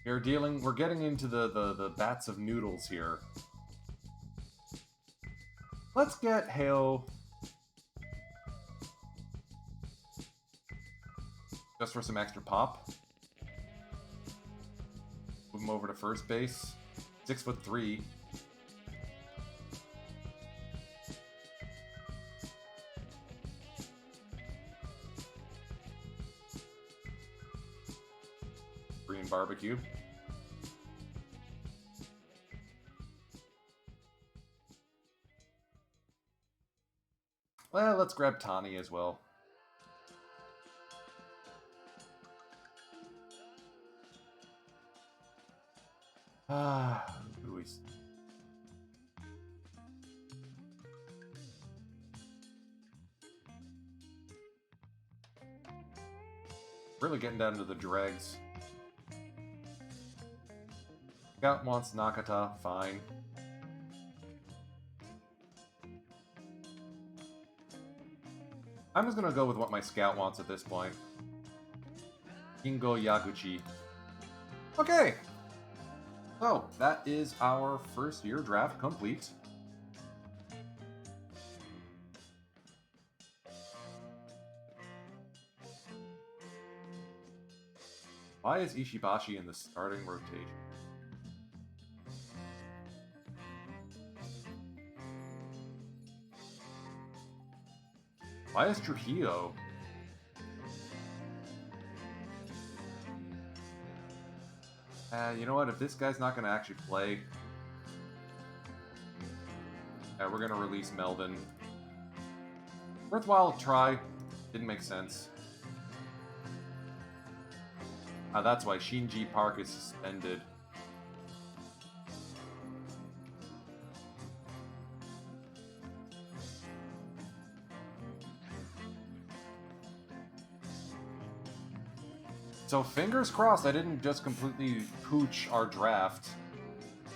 we're getting into the bats of noodles here. Let's get Hale. just for some extra pop. Move him over to first base. 6'3". Korean barbecue. Well, let's grab Tani as well. Luis. Really getting down to the dregs. Scout wants Nakata, fine. I'm just gonna go with what my scout wants at this point. Kingo Yaguchi. Okay! So, that is our first year draft complete. Why is Ishibashi in the starting rotation? Why is Trujillo? You know what? If this guy's not going to actually play, we're going to release Melvin. Worthwhile try. Didn't make sense. That's why Shinji Park is suspended. So fingers crossed I didn't just completely pooch our draft.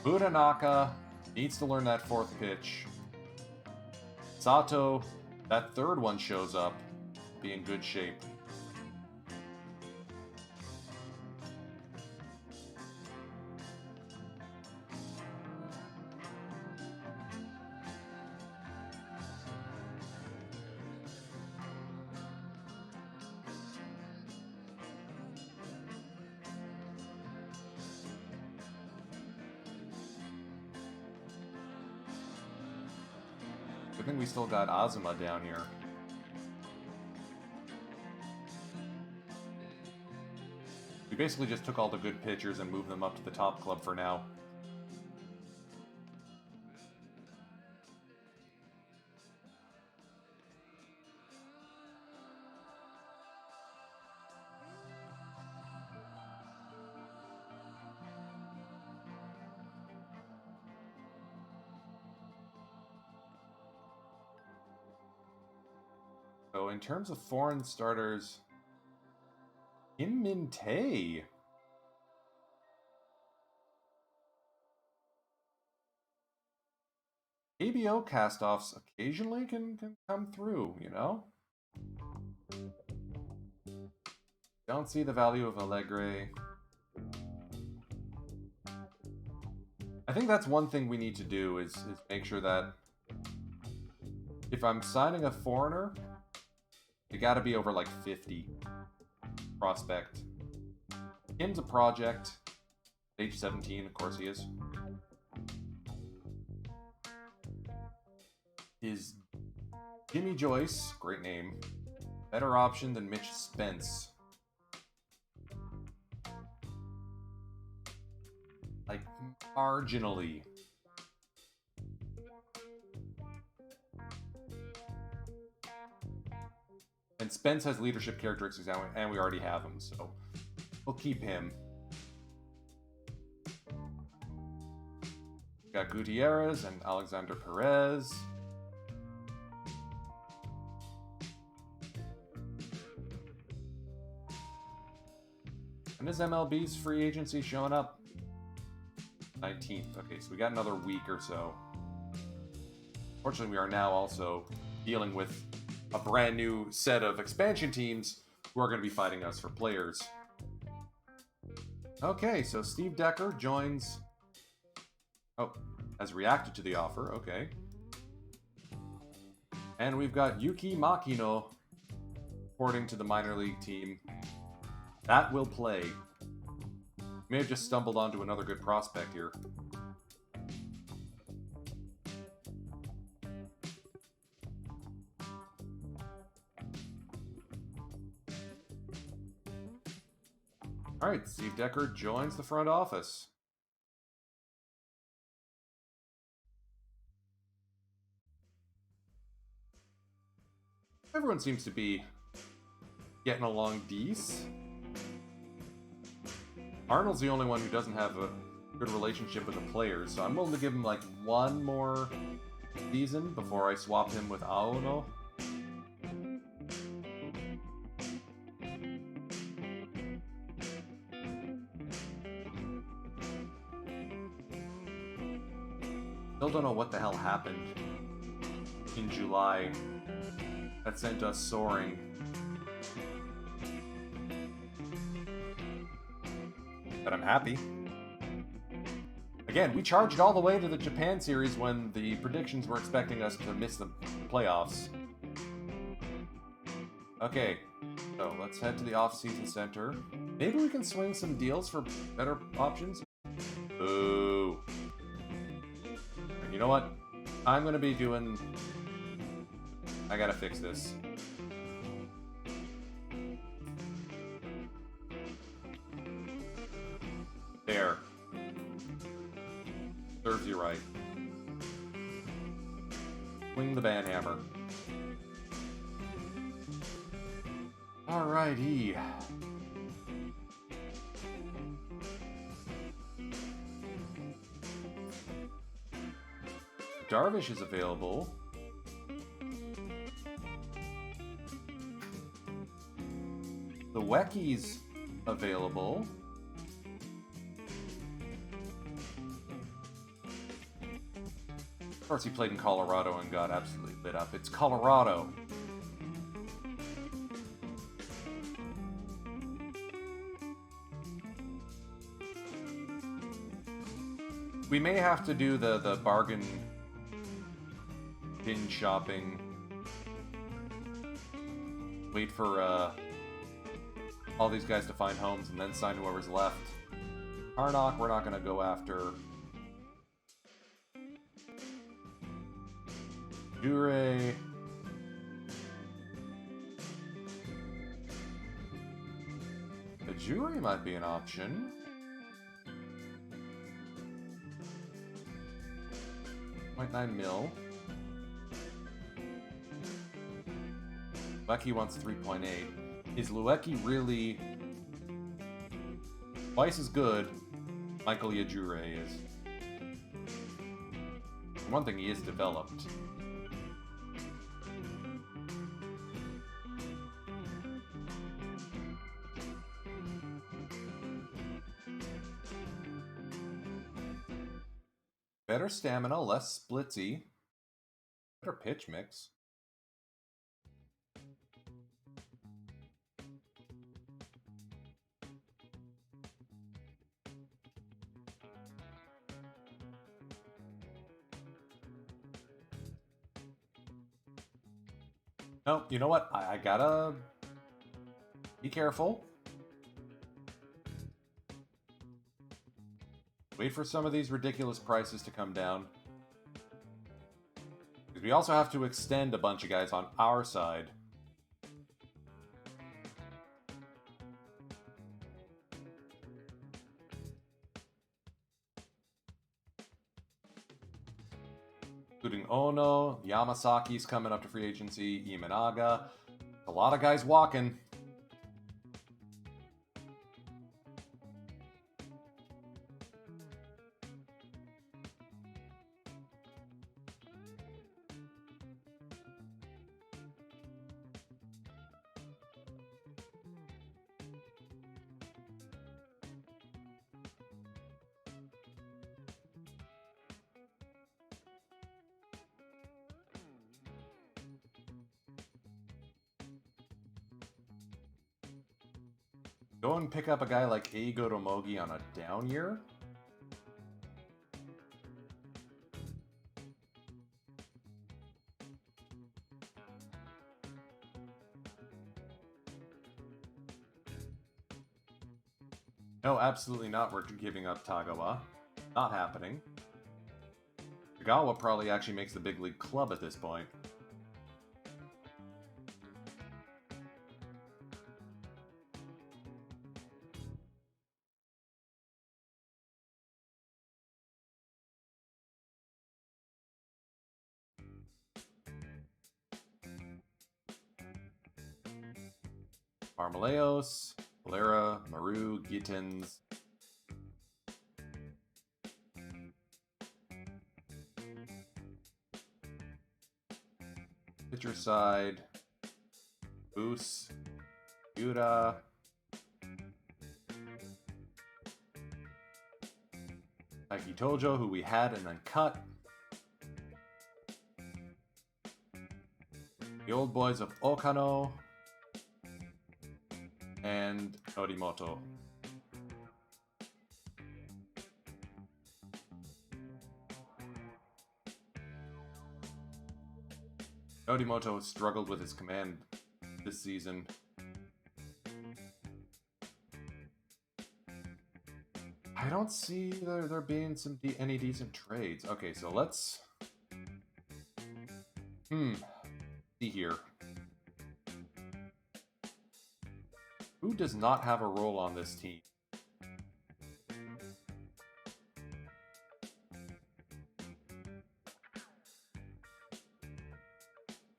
Budanaka needs to learn that fourth pitch. Sato, that third one shows up. Be in good shape. I think we still got Azuma down here. We basically just took all the good pitchers and moved them up to the top club for now. So in terms of foreign starters, Kim Min Tae. ABO castoffs occasionally can come through, you know? Don't see the value of Allegre. I think that's one thing we need to do is make sure that if I'm signing a foreigner, they gotta be over like 50 prospect. Kim's a project. Age 17, of course he is. Is Jimmy Joyce, great name, better option than Mitch Spence? Like, marginally. And Spence has leadership characteristics, and we already have him, so we'll keep him. We got Gutierrez and Alexander Perez. When is MLB's free agency showing up? 19th. Okay, so we got another week or so. Fortunately, we are now also dealing with a brand new set of expansion teams who are going to be fighting us for players. Okay, so Steve Decker joins... Oh, has reacted to the offer. Okay. And we've got Yuki Makino reporting to the minor league team. That will play. May have just stumbled onto another good prospect here. Alright, Steve Decker joins the front office. Everyone seems to be getting along decent. Arnold's the only one who doesn't have a good relationship with the players, so I'm willing to give him like one more season before I swap him with Aono. Still don't know what the hell happened in July that sent us soaring. But I'm happy. Again, we charged all the way to the Japan series when the predictions were expecting us to miss the playoffs. Okay, so let's head to the off-season center. Maybe we can swing some deals for better options? Boo. You know what? I'm gonna be doing... I gotta fix this. There. Serves you right. Swing the banhammer. Alrighty. Darvish is available. The Wecky's available. Of course, he played in Colorado and got absolutely lit up. It's Colorado. We may have to do the bargain bin shopping. Wait for all these guys to find homes and then sign whoever's left. Harnock, we're not going to go after. Jure. The Jure might be an option. $0.9 mil. Luecky wants 3.8. Is Luecky really twice as good? Michael Yajure is. One thing, he is developed. Better stamina, less splitsy. Better pitch mix. No, you know what? I gotta be careful. Wait for some of these ridiculous prices to come down. Because we also have to extend a bunch of guys on our side. Including Ono, Yamasaki's coming up to free agency, Imanaga. A lot of guys walking. Go and pick up a guy like Eigo Tomogi on a down year? No, absolutely not. We're giving up Tagawa. Not happening. Tagawa probably actually makes the big league club at this point. Armaleos, Valera, Maru, Gittins. Pitcher side. Boos. Yuta. Taiki Tojo, who we had and then cut. The old boys of Okano. And Norimoto. Norimoto struggled with his command this season. I don't see there being any decent trades. Okay, so let's... see here. Who does not have a role on this team?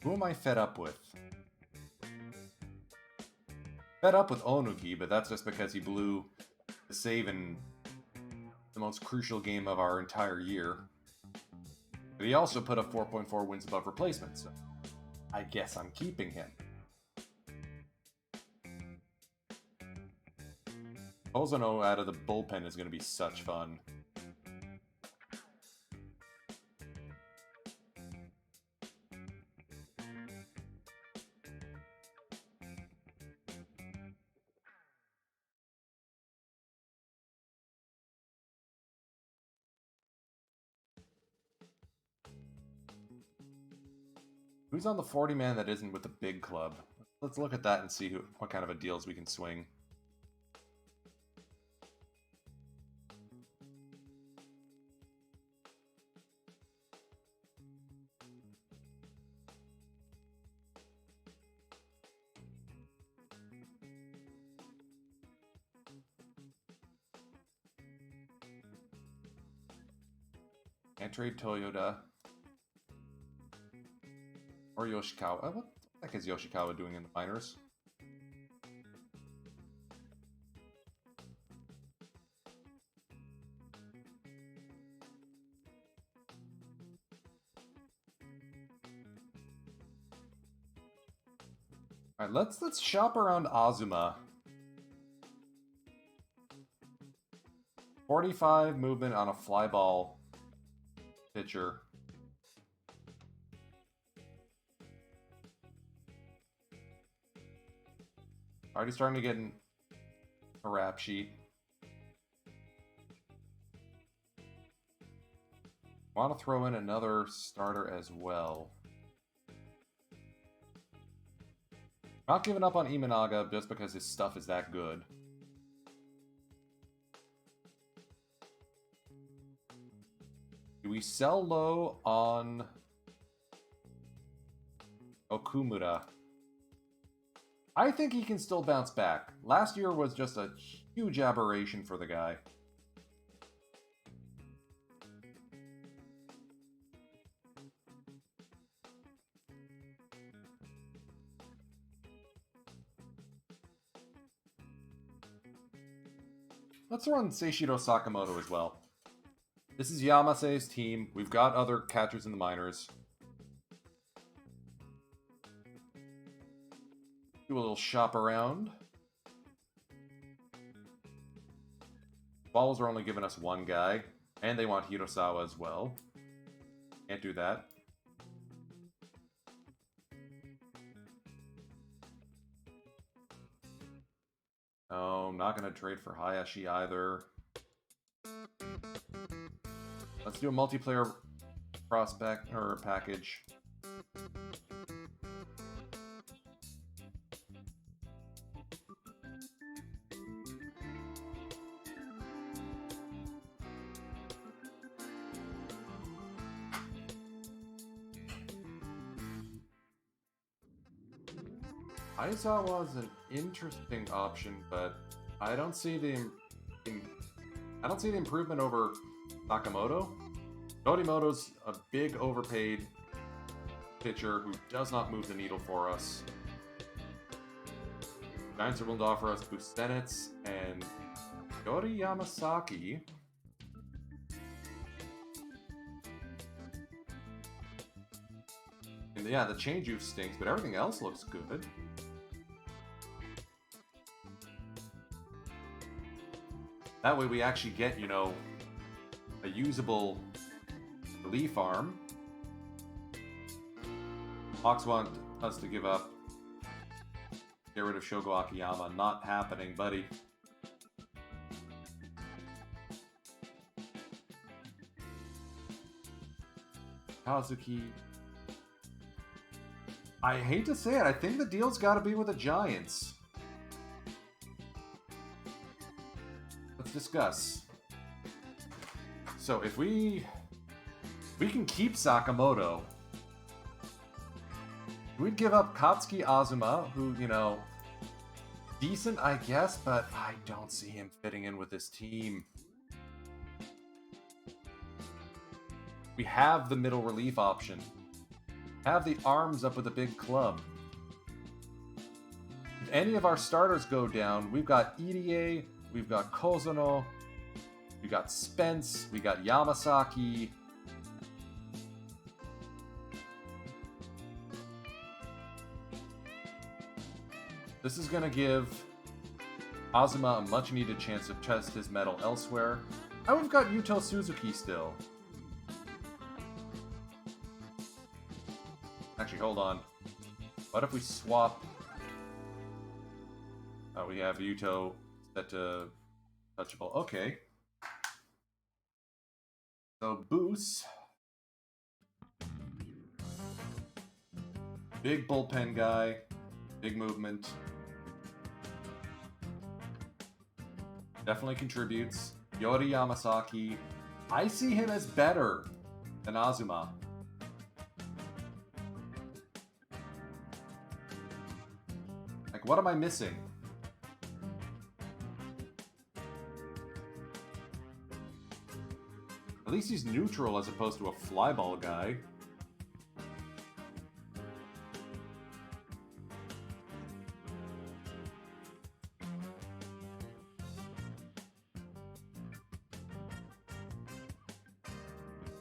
Who am I fed up with? Fed up with Onuki, but that's just because he blew the save in the most crucial game of our entire year. But he also put up 4.4 wins above replacement, so I guess I'm keeping him. Ozono out of the bullpen is going to be such fun. Who's on the 40-man that isn't with the big club? Let's look at that and see what kind of a deals we can swing. Can't trade Toyota. Or Yoshikawa. What the heck is Yoshikawa doing in the minors? Alright, let's shop around Azuma. 45 movement on a fly ball pitcher. Already starting to get a rap sheet. Want to throw in another starter as well. Not giving up on Imanaga just because his stuff is that good. Do we sell low on Okumura? I think he can still bounce back. Last year was just a huge aberration for the guy. Let's run Seishiro Sakamoto as well. This is Yamase's team. We've got other catchers in the minors. Do a little shop around. Balls are only giving us one guy, and they want Hirosawa as well. Can't do that. No, I'm not going to trade for Hayashi either. Let's do a multiplayer prospect or package. Aizawa's an interesting option, but I don't see the improvement over Sakamoto. Yorimoto's a big overpaid pitcher who does not move the needle for us. Giants are willing to offer us Busenitz and Yori Yamasaki. And yeah, the change use stinks, but everything else looks good. That way we actually get, you know, a usable relief arm. Hawks want us to give up. Get rid of Shogo Akiyama. Not happening, buddy. Kazuki. I hate to say it, I think the deal's got to be with the Giants. Let's discuss. So if we can keep Sakamoto, we'd give up Katsuki Azuma, who, you know, decent, I guess, but I don't see him fitting in with this team. We have the middle relief option. Have the arms up with a big club. If any of our starters go down, we've got Irie, we've got Kozono, we've got Spence, we got Yamasaki. This is going to give Azuma a much-needed chance to test his mettle elsewhere. And we've got Yuto Suzuki still. Actually, hold on. What if we swap... Oh, we have Yuto set to touchable. Okay. So, Boos. Big bullpen guy. Big movement. Definitely contributes. Yori Yamasaki. I see him as better than Azuma. Like, what am I missing? At least he's neutral as opposed to a flyball guy.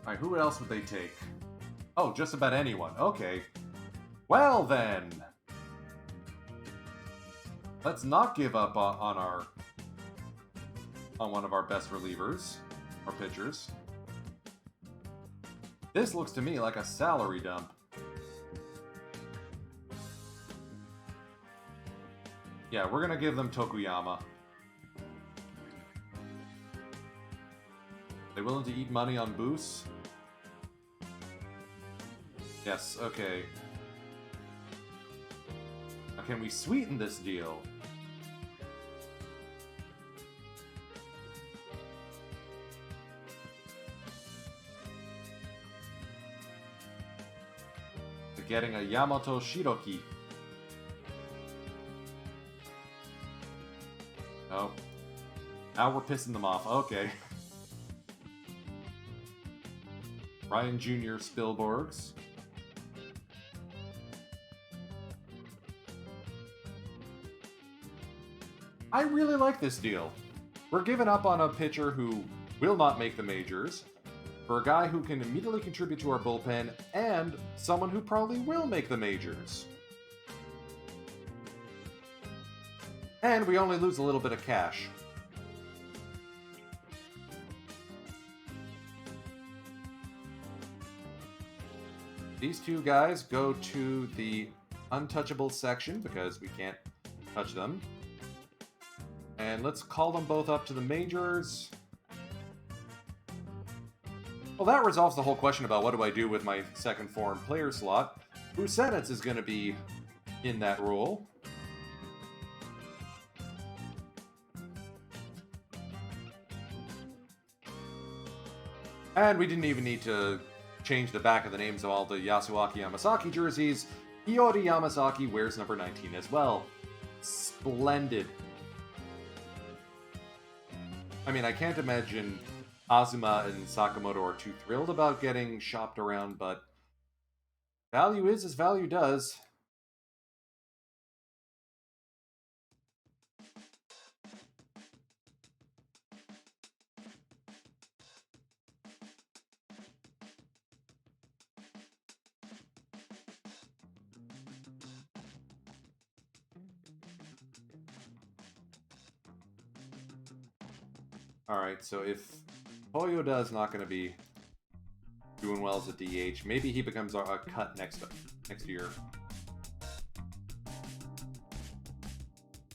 Alright, who else would they take? Oh, just about anyone. Okay. Well then! Let's not give up on one of our best relievers, or pitchers. This looks to me like a salary dump. Yeah, we're gonna give them Tokuyama. They willing to eat money on Boos? Yes, okay. Now can we sweeten this deal? To getting a Yamato Shiroki. Oh. Now we're pissing them off. Okay. Ryan Jr. Spielborgs. I really like this deal. We're giving up on a pitcher who will not make the majors for a guy who can immediately contribute to our bullpen and someone who probably will make the majors. And we only lose a little bit of cash. These two guys go to the untouchable section because we can't touch them. And let's call them both up to the majors. Well, that resolves the whole question about what do I do with my second foreign player slot. Busenitz is going to be in that role. And we didn't even need to change the back of the names of all the Yasuaki Yamasaki jerseys. Hiyori Yamazaki wears number 19 as well. Splendid. I mean, I can't imagine Azuma and Sakamoto are too thrilled about getting shopped around, but value is as value does. Alright, so if Toyoda is not going to be doing well as a DH, maybe he becomes a cut next year.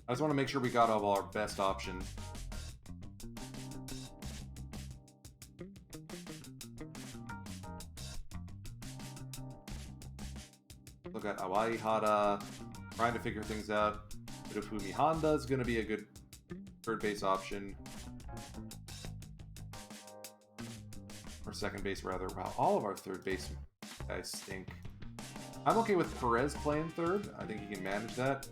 I just want to make sure we got all our best options. Look at Awai Hara, trying to figure things out. Hirofumi Honda is going to be a good third base option. Or second base, rather. Wow, all of our third base guys stink. I'm okay with Perez playing third. I think he can manage that.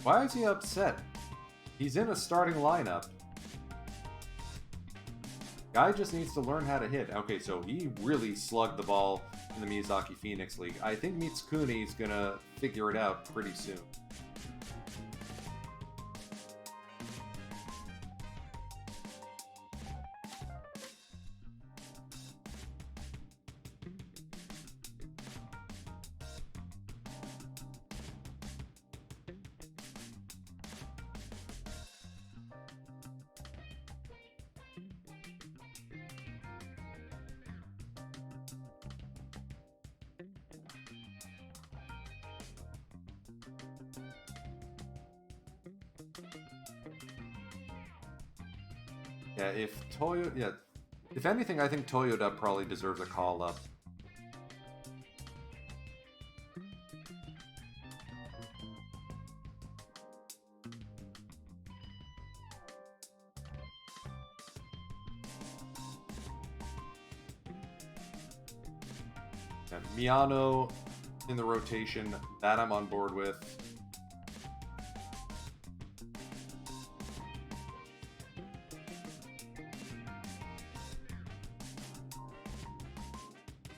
Why is he upset? He's in a starting lineup. Guy just needs to learn how to hit. Okay, so he really slugged the ball in the Miyazaki Phoenix League. I think Mitsukuni's gonna figure it out pretty soon. Yeah, if anything, I think Toyoda probably deserves a call-up. Yeah, Miyano in the rotation, that I'm on board with.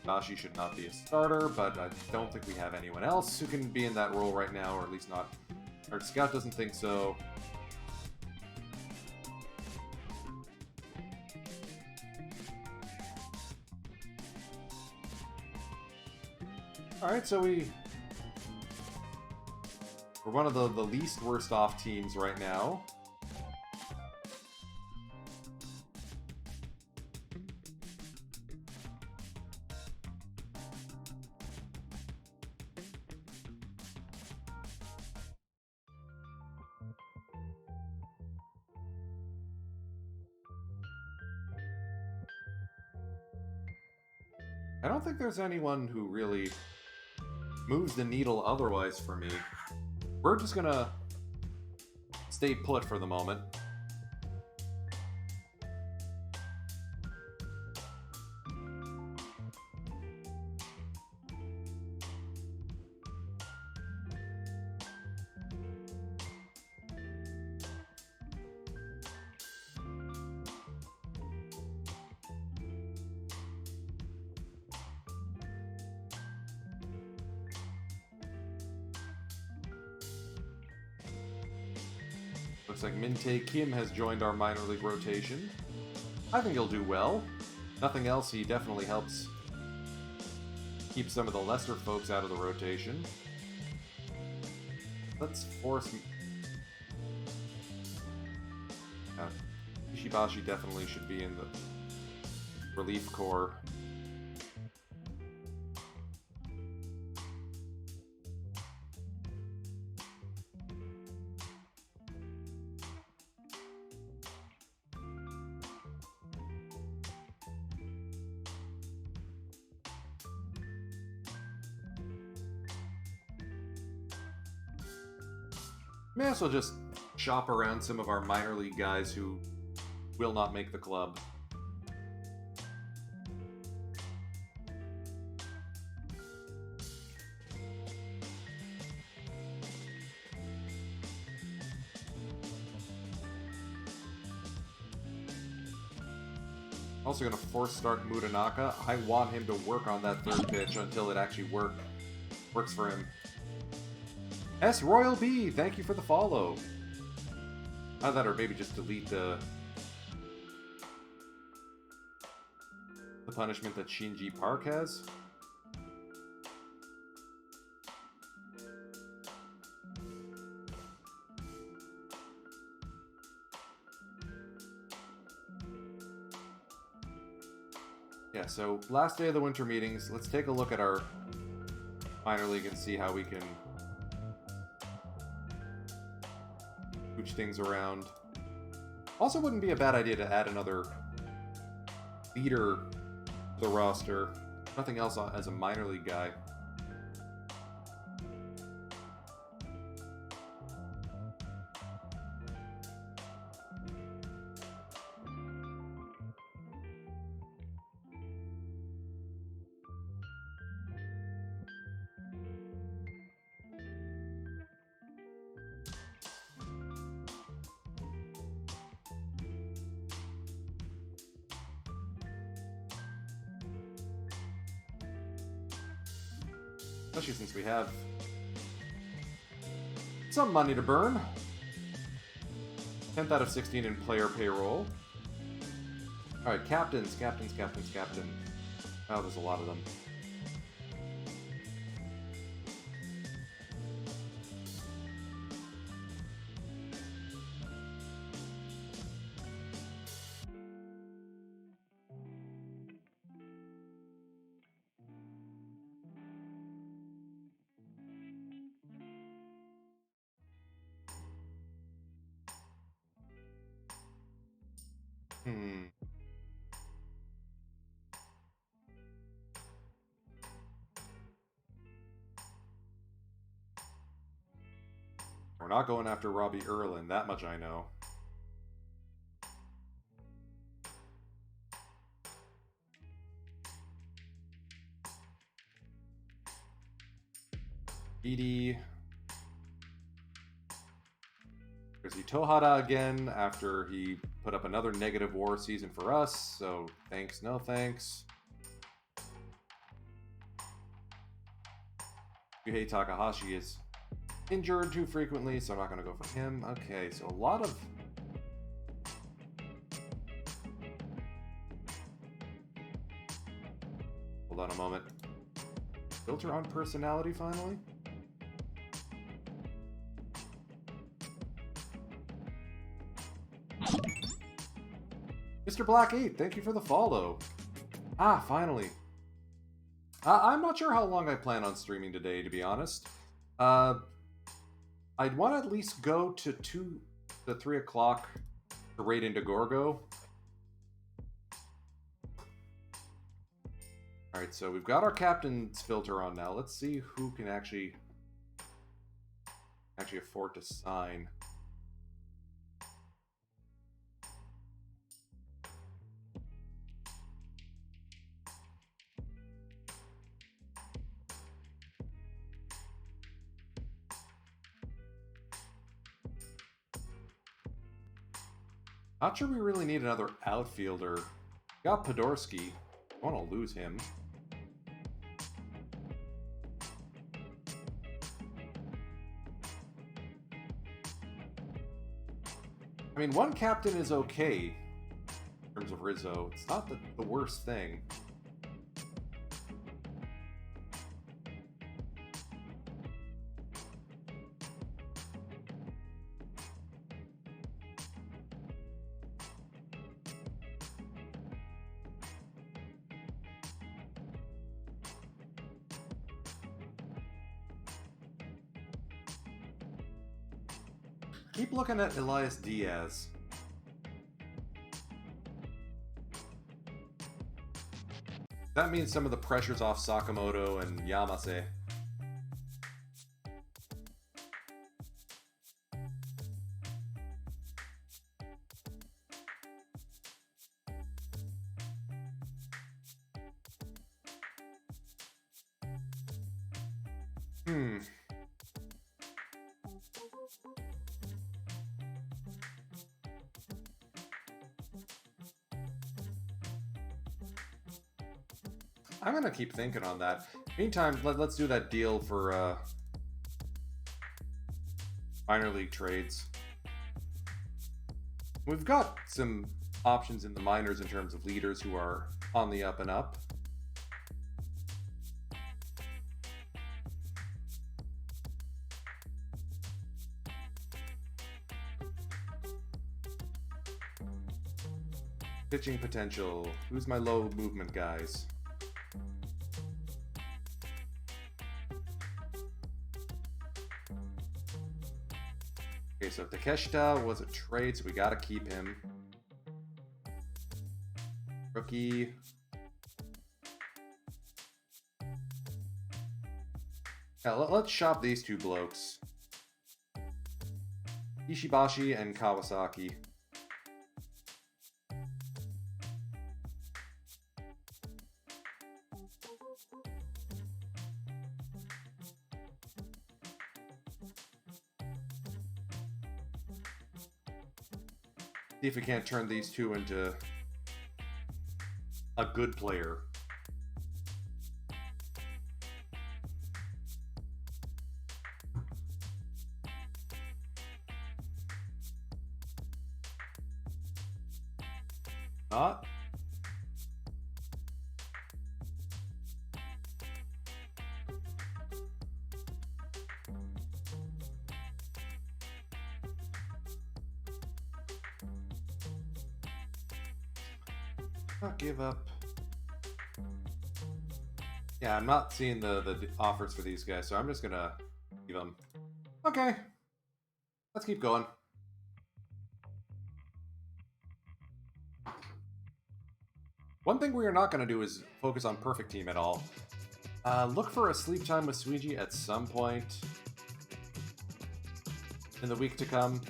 Dashi should not be a starter, but I don't think we have anyone else who can be in that role right now, or at least not. Our scout doesn't think so. Alright, so we're one of the least worst off teams right now. I don't think there's anyone who really moves the needle otherwise for me. We're just gonna stay put for the moment. Looks like Min-tae Kim has joined our minor league rotation. I think he'll do well. Nothing else, he definitely helps keep some of the lesser folks out of the rotation. Let's force... Ishibashi definitely should be in the relief corps. May as well just shop around some of our minor league guys who will not make the club. Also going to force start Mudanaka. I want him to work on that third pitch until it actually works for him. S Royal B, thank you for the follow. Either that or maybe just delete the punishment that Shinji Park has. Yeah, so last day of the winter meetings. Let's take a look at our minor league and see how we can switch things around. Also, wouldn't be a bad idea to add another leader to the roster. Nothing else as a minor league guy. Especially since we have some money to burn. 10th out of 16 in player payroll. Alright, captains. Oh, there's a lot of them. We're not going after Robbie Erlin, that much I know. Edie. There's Itohara again after he put up another negative war season for us, so thanks, no thanks. Yuhei Takahashi is injured too frequently, so I'm not going to go for him. Okay, so a lot of... Hold on a moment. Filter on personality, finally? Mr. Black 8, thank you for the follow. Ah, finally. I'm not sure how long I plan on streaming today, to be honest. I'd want to at least go to 2 to 3 o'clock to raid into Gorgo. Alright, so we've got our captain's filter on now. Let's see who can actually afford to sign. Not sure we really need another outfielder. Got Podorski. I want to lose him. I mean, one captain is okay in terms of Rizzo. It's not the worst thing. Keep looking at Elias Diaz. That means some of the pressure's off Sakamoto and Yamase. Hmm. I'm gonna keep thinking on that. Meantime, let's do that deal for minor league trades. We've got some options in the minors in terms of leaders who are on the up and up. Pitching potential. Who's my low movement guys? Okay, so Takeshita was a trade, so we gotta keep him. Rookie. Yeah, let's shop these two blokes. Ishibashi and Kawasaki. See if we can't turn these two into a good player. Not. Not give up. Yeah, I'm not seeing the offers for these guys, so I'm just gonna leave them. Okay. Let's keep going. One thing we are not going to do is focus on perfect team at all. Look for a sleep time with Suiji at some point in the week to come.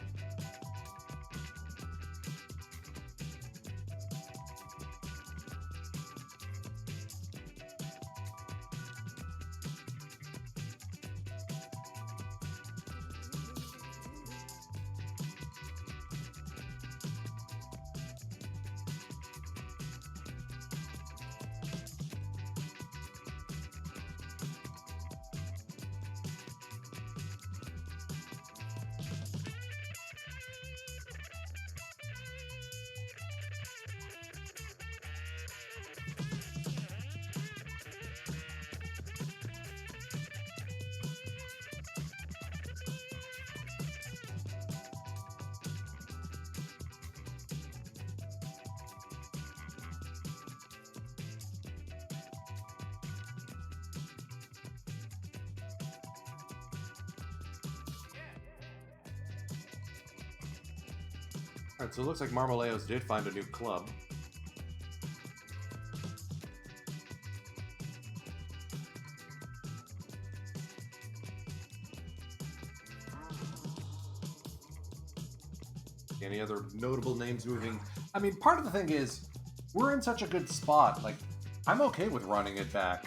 Alright, so it looks like Marmoleos did find a new club. Any other notable names moving? I mean, part of the thing is, we're in such a good spot. Like, I'm okay with running it back.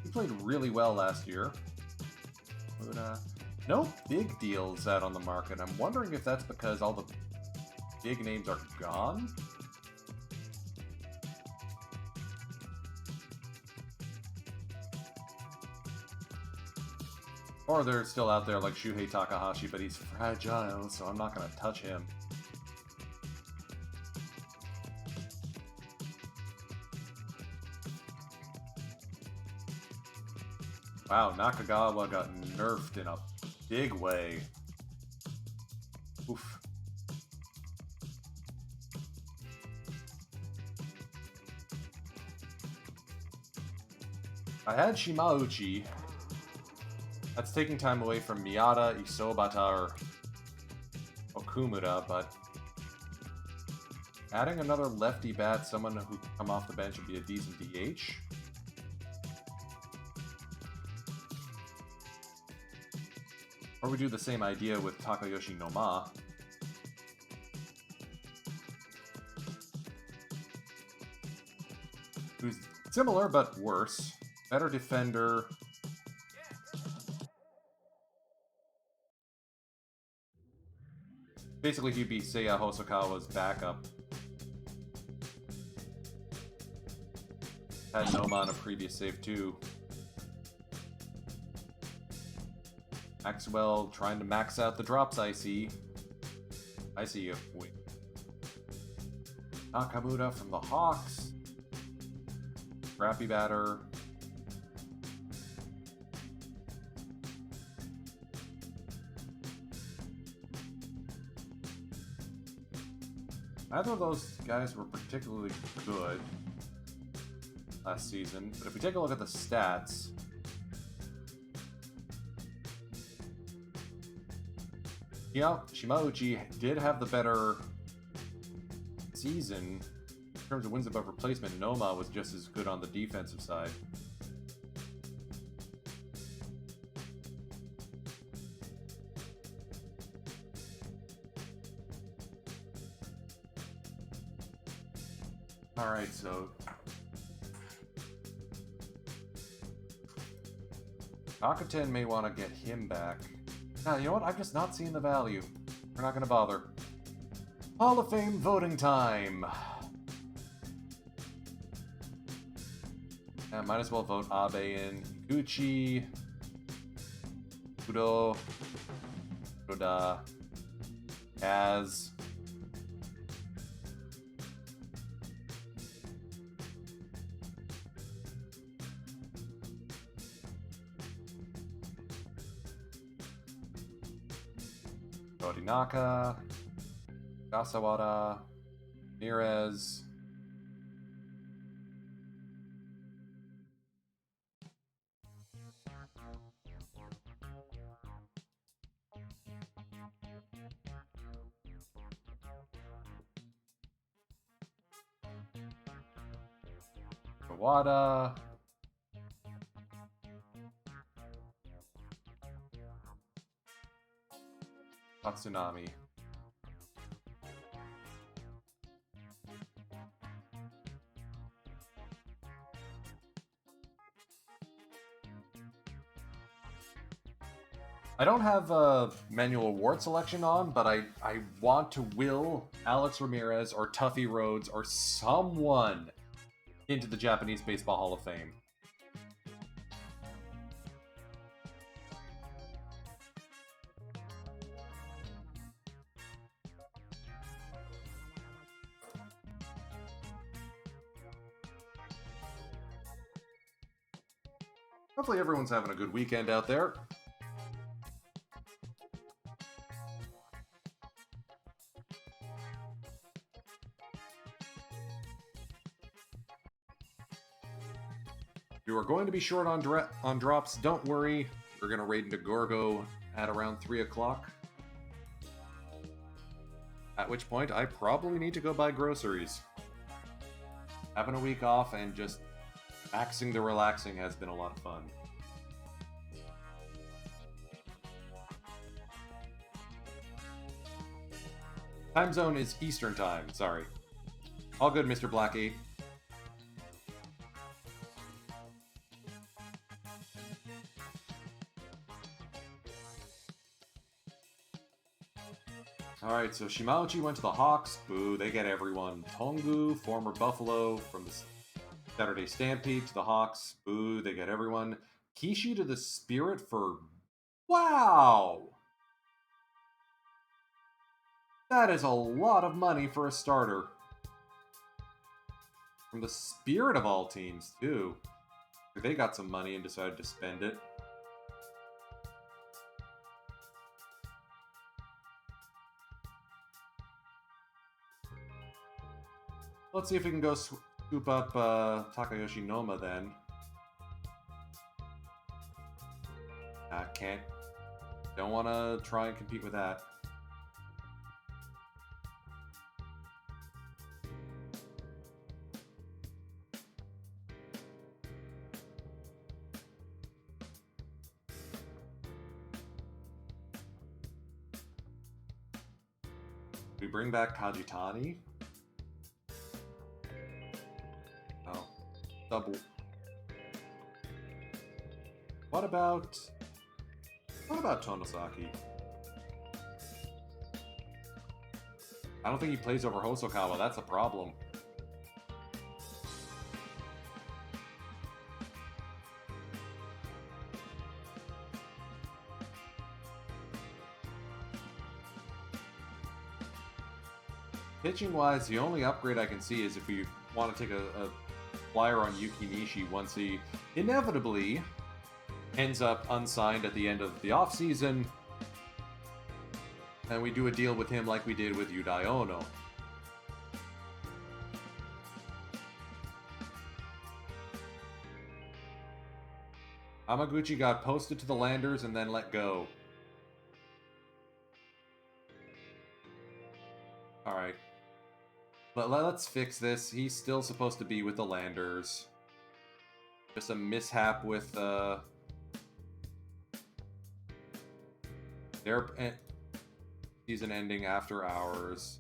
We played really well last year. But, no big deals out on the market. I'm wondering if that's because all the big names are gone? Or they're still out there like Shuhei Takahashi, but he's fragile, so I'm not going to touch him. Wow, Nakagawa got nerfed in a big way. Oof. I had Shimauchi. That's taking time away from Miyata, Isobata, or Okumura, but adding another lefty bat, someone who can come off the bench would be a decent DH. Or we do the same idea with Takayoshi Noma. Who's similar but worse. Better defender. basically he'd be Seiya Hosokawa's backup. Had Noma on a previous save too. Maxwell trying to max out the drops, I see. I see you. Wait. Nakamura from the Hawks. Scrappy batter. Neither of those guys were particularly good last season, but if we take a look at the stats, yeah, Shimauchi did have the better season. In terms of wins above replacement, Noma was just as good on the defensive side. Alright, so Akuten may want to get him back. Now, you know what? I've just not seen the value. We're not going to bother. Hall of Fame voting time! Yeah, might as well vote Abe in. Iguchi, Kudo, Kuroda, Kaz. Naka, Gasawara, Mirez. Kawada. Tatsunami. I don't have a manual award selection on, but I want to will Alex Ramirez or Tuffy Rhodes or someone into the Japanese Baseball Hall of Fame. Hopefully everyone's having a good weekend out there. If you are going to be short on drops, don't worry. We're going to raid into Gorgo at around 3 o'clock. At which point, I probably need to go buy groceries. Having a week off and just maxing the relaxing has been a lot of fun. Time zone is Eastern time, sorry. All good, Mr. Black 8. Alright, so Shimauchi went to the Hawks. Boo, they get everyone. Tongu, former Buffalo from the Saturday Stampede to the Hawks. Boo, they get everyone. Kishi to the Spirit for... Wow! That is a lot of money for a starter. From the Spirit of all teams, too. They got some money and decided to spend it. Let's see if we can go scoop up Takayoshi Noma then. Can't. Don't want to try and compete with that. We bring back Kajitani. Oh, double. What about Tonosaki? I don't think he plays over Hosokawa. That's a problem. Pitching-wise, the only upgrade I can see is if we want to take a flyer on Yuki Nishi once he inevitably ends up unsigned at the end of the offseason, and we do a deal with him like we did with Yudai Ono. Hamaguchi got posted to the Landers and then let go. Alright. But let's fix this. He's still supposed to be with the Landers. Just a mishap with their season ending after hours.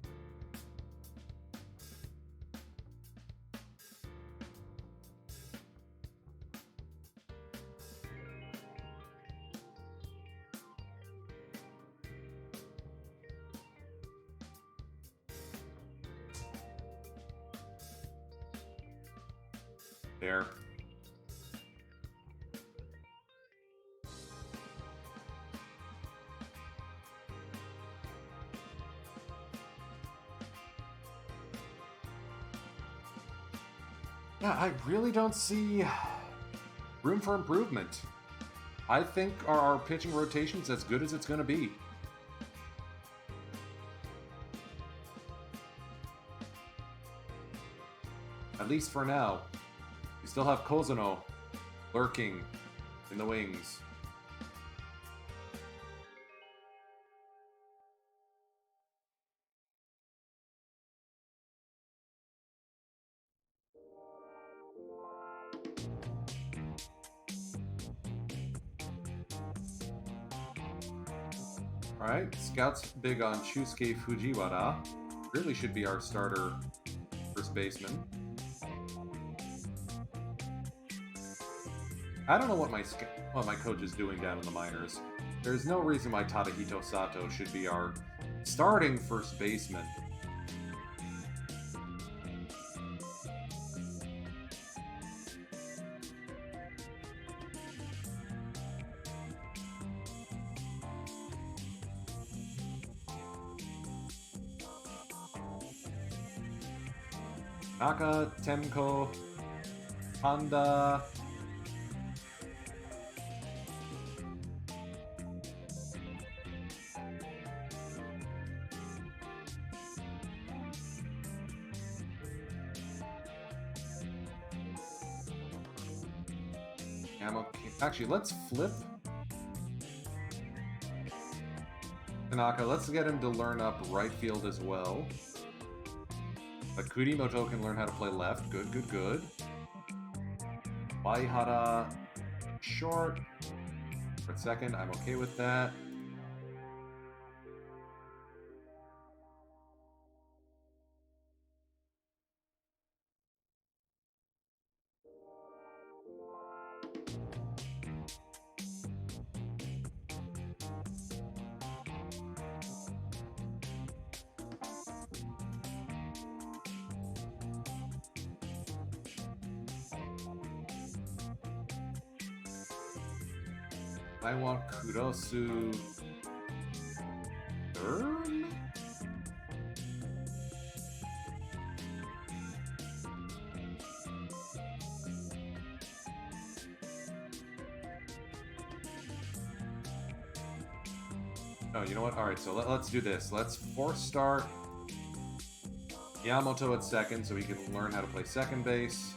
There. Yeah, I really don't see room for improvement. I think our pitching rotation's as good as it's going to be. At least for now. We still have Kozuno lurking in the wings. Alright, Scout's big on Shusuke Fujiwara. Really should be our starter first baseman. I don't know what my coach is doing down in the minors. There's no reason why Tadahito Sato should be our starting first baseman. Naka, Temko, Honda. Actually, let's flip Tanaka. Let's get him to learn up right field as well. But Kurimoto can learn how to play left. Good, good, good. Waihara short. For a second, I'm okay with that. I want Kurosu third? Oh, you know what? Alright, so let's do this. Let's force start Yamamoto at second so he can learn how to play second base.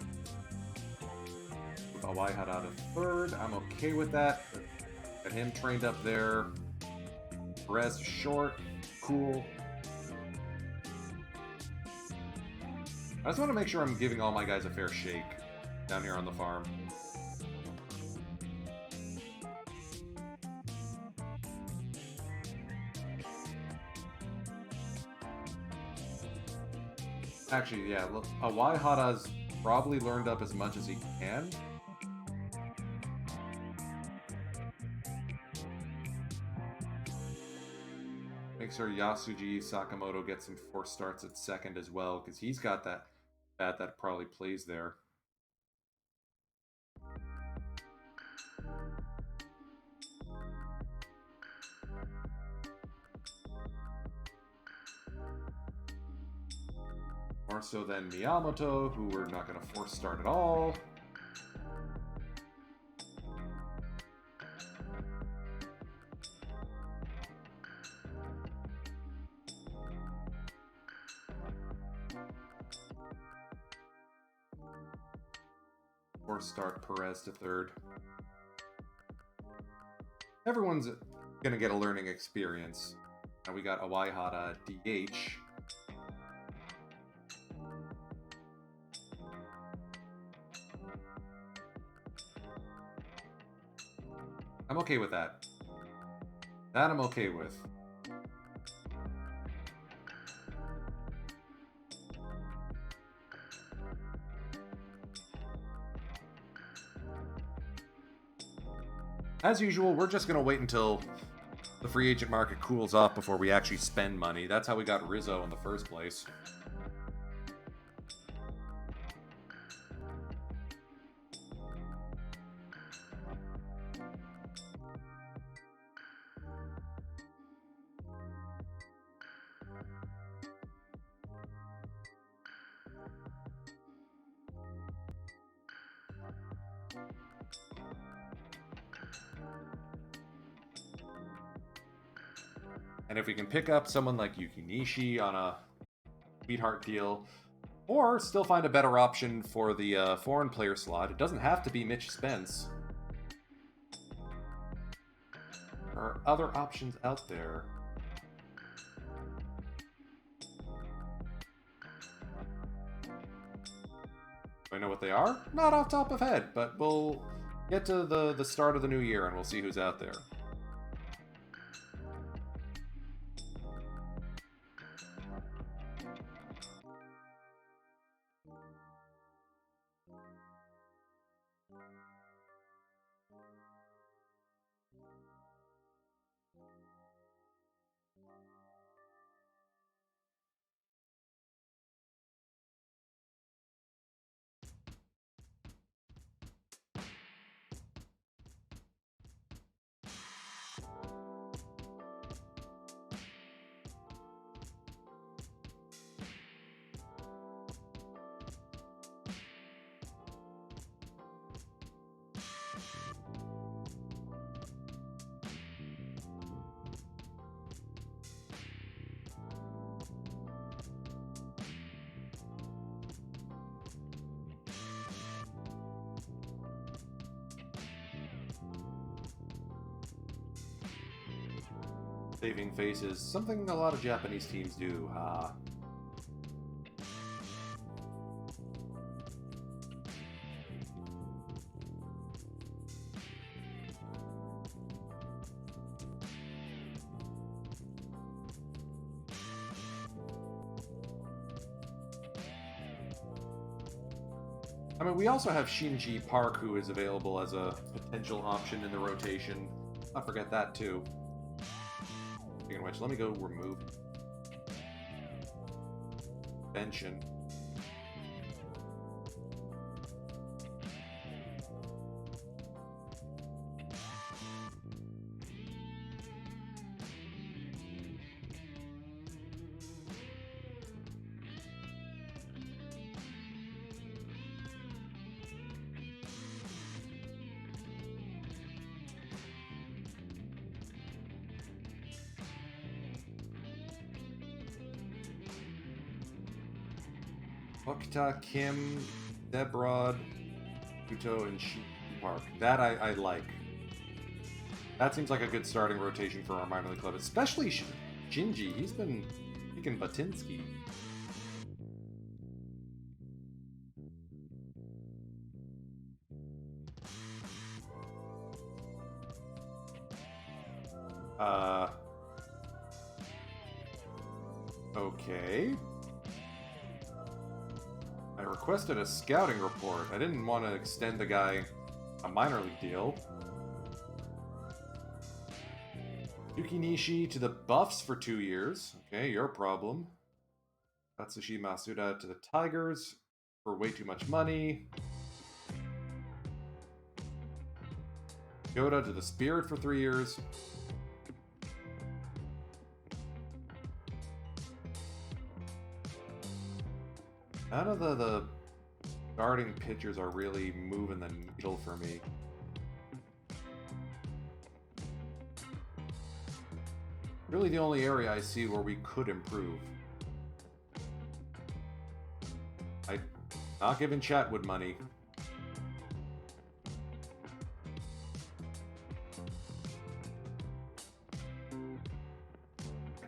With Awaihara to third. I'm okay with that. Got him trained up there. Perez to short. Cool. I just want to make sure I'm giving all my guys a fair shake down here on the farm. Actually, yeah, look, Waihara's probably learned up as much as he can. Make sure Yasuji Sakamoto gets some force starts at second as well, because he's got that bat that probably plays there. More so than Miyamoto, who we're not going to force start at all. Force start Perez to third. Everyone's going to get a learning experience. Now we got Awaihara DH. I'm okay with that. That I'm okay with. As usual, we're just going to wait until the free agent market cools off before we actually spend money. That's how we got Rizzo in the first place. And if we can pick up someone like Yuki Nishi on a sweetheart deal, or still find a better option for the foreign player slot, it doesn't have to be Mitch Spence. There are other options out there. Do I know what they are? Not off top of head, but we'll get to the start of the new year and we'll see who's out there. Saving faces, something a lot of Japanese teams do. I mean, we also have Shinji Park, who is available as a potential option in the rotation. Not forget that, too. Speaking of which, let me go remove Benchen. Okita, Kim, Debrod, Kuto, and Shinji Park. That I like. That seems like a good starting rotation for our minor league club, especially Shinji. He's been picking Batinsky. Okay. I requested a scouting report. I didn't want to extend the guy a minor league deal. Yuki Nishi to the Buffs for 2 years. Okay, your problem. Katsushi Masuda to the Tigers for way too much money. Yoda to the Spirit for 3 years. None of the starting pitchers are really moving the needle for me. Really the only area I see where we could improve. I'm not giving Chatwood money.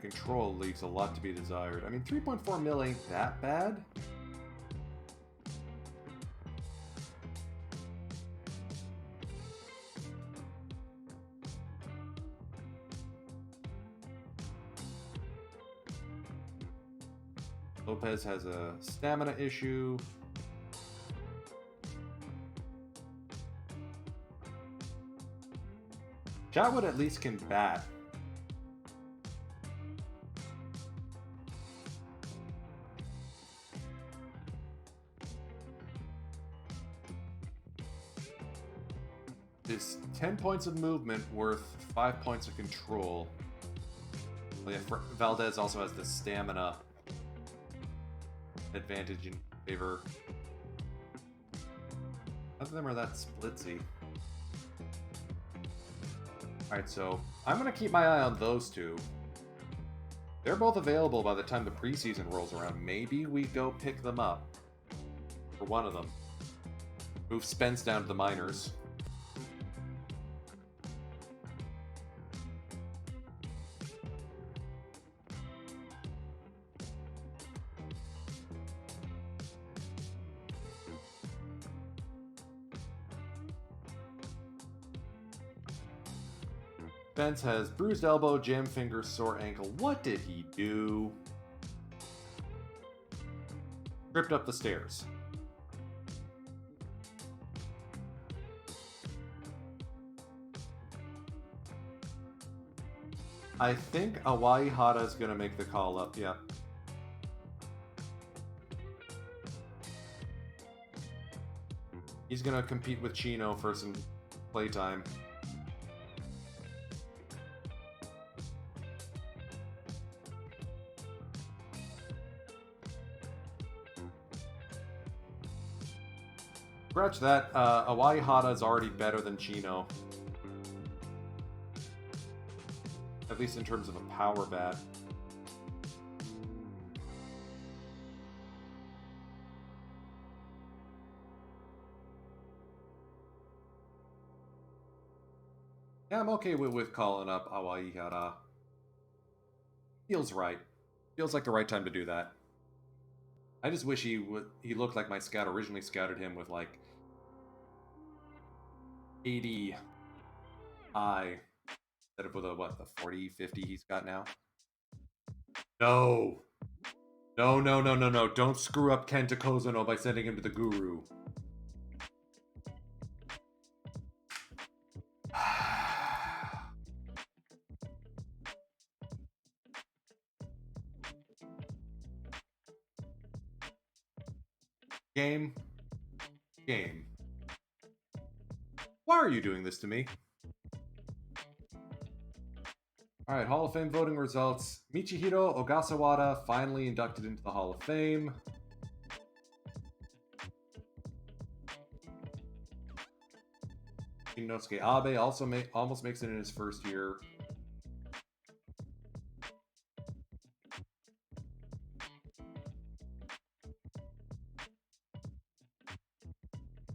Control leaves a lot to be desired. I mean, 3.4 mil ain't that bad. Lopez has a stamina issue. Chatwood at least can bat. Is 10 points of movement worth 5 points of control? Well, yeah, Valdez also has the stamina advantage in favor. None of them are that splitsy. Alright, so I'm going to keep my eye on those two. They're both available by the time the preseason rolls around. Maybe we go pick them up. For one of them. Move Spence down to the minors. Spence has bruised elbow, jam finger, sore ankle. What did he do? Tripped up the stairs. I think Awai Hata is going to make the call up, yeah. He's going to compete with Chino for some playtime. Scratch that. Awai Hata is already better than Chino. At least in terms of a power bat. Yeah, I'm okay with calling up Awai Hata. Feels right. Feels like the right time to do that. I just wish he looked like my scout originally scouted him with like 80 I instead of with the 40, 50 he's got now. No. No. Don't screw up Kenta Kozuno by sending him to the Guru. Game. Why are you doing this to me? Alright, Hall of Fame voting results. Michihiro Ogasawara finally inducted into the Hall of Fame. Inosuke Abe also almost makes it in his first year.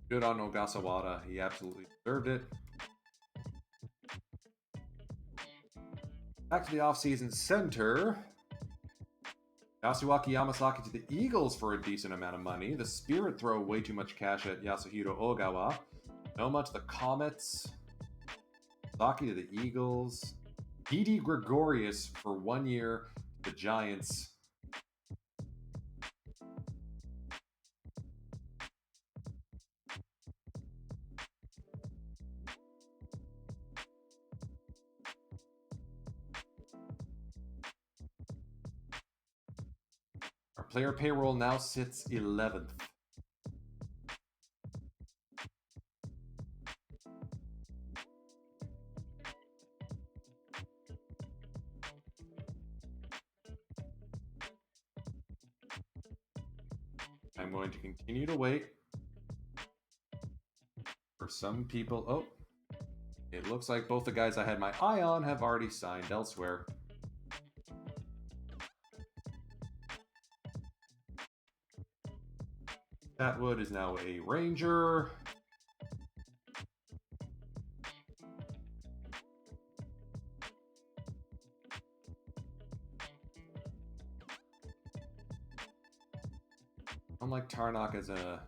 Good on Ogasawara. He absolutely deserved it. Back to the offseason center. Yasuaki Yamasaki to the Eagles for a decent amount of money. The Spirit throw way too much cash at Yasuhiro Ogawa. Noma to the Comets. Saki to the Eagles. Didi Gregorius for 1 year to the Giants. player payroll now sits 11th. I'm going to continue to wait for some people. Oh, it looks like both the guys I had my eye on have already signed elsewhere. Atwood is now a Ranger. Unlike Tarnock as a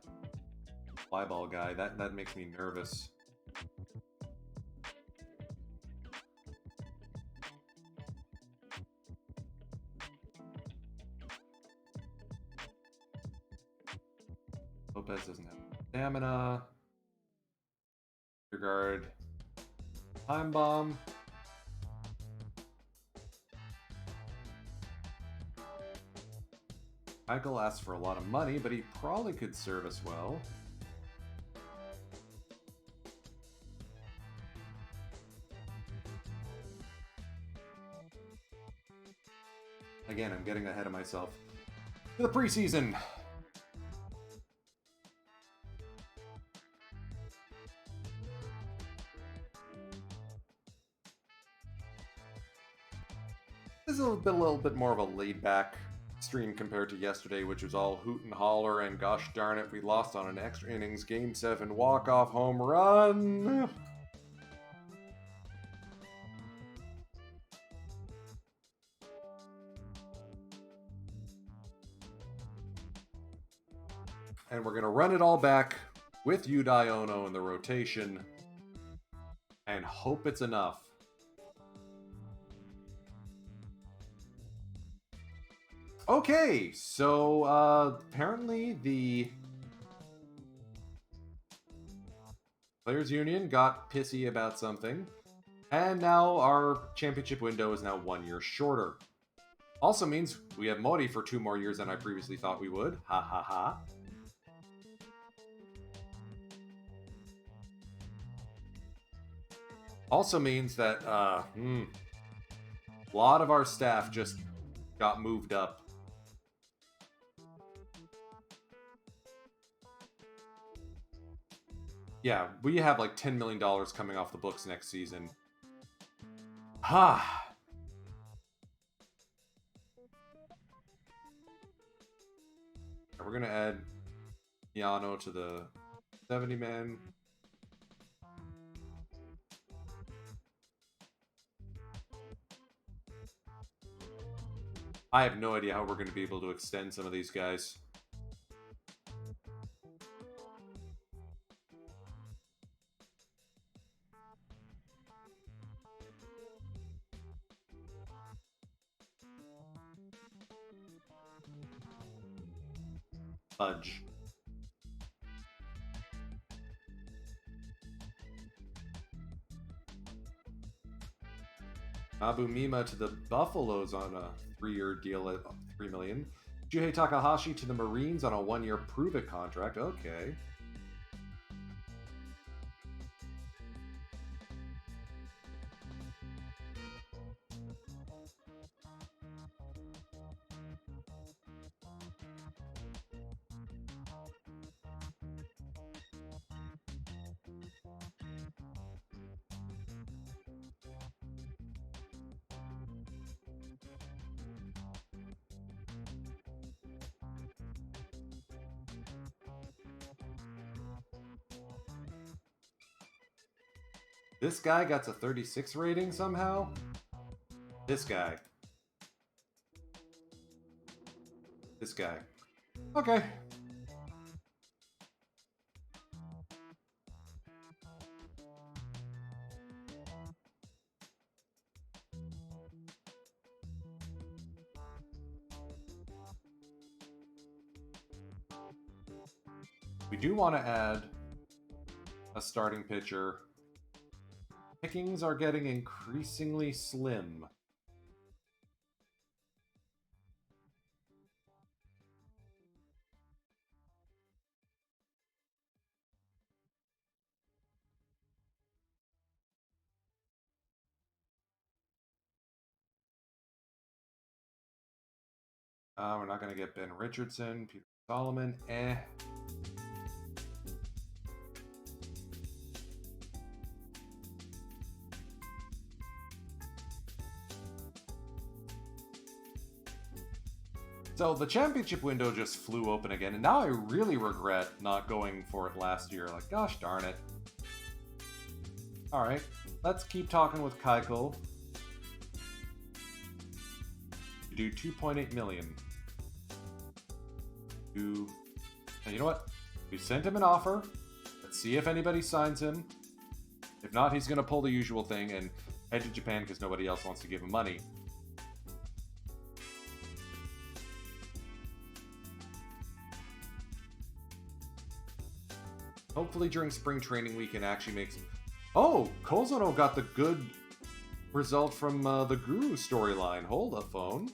fly ball guy, that makes me nervous. Lopez doesn't have stamina. Regard. Time bomb. Michael asks for a lot of money, but he probably could serve us well. Again, I'm getting ahead of myself. To the preseason. This is a little bit more of a laid-back stream compared to yesterday, which was all hoot and holler, and gosh darn it, we lost on an extra innings Game 7 walk-off home run. And we're going to run it all back with Yudai Ono in the rotation and hope it's enough. Okay, so apparently the Players Union got pissy about something, and now our championship window is now 1 year shorter. Also means we have Mori for 2 more years than I previously thought we would. Ha ha ha. Also means that a lot of our staff just got moved up. Yeah, we have like $10 million coming off the books next season. Ha! We're going to add Yano to the 70-man. I have no idea how we're going to be able to extend some of these guys. Fudge. Abu Mima to the Buffaloes on a 3-year deal at $3 million. Juhei Takahashi to the Marines on a 1-year prove-it contract. Okay. This guy got a 36 rating somehow? This guy. This guy. Okay. We do want to add a starting pitcher. Pickings are getting increasingly slim. We're not going to get Ben Richardson, Peter Solomon. So the championship window just flew open again, and now I really regret not going for it last year. Like, gosh darn it. Alright, let's keep talking with Keiko. To do 2.8 million. And you know what? We sent him an offer. Let's see if anybody signs him. If not, he's going to pull the usual thing and head to Japan because nobody else wants to give him money. Hopefully during spring training we can actually make some... Oh! Kozono got the good result from the Guru storyline. Hold up, phone.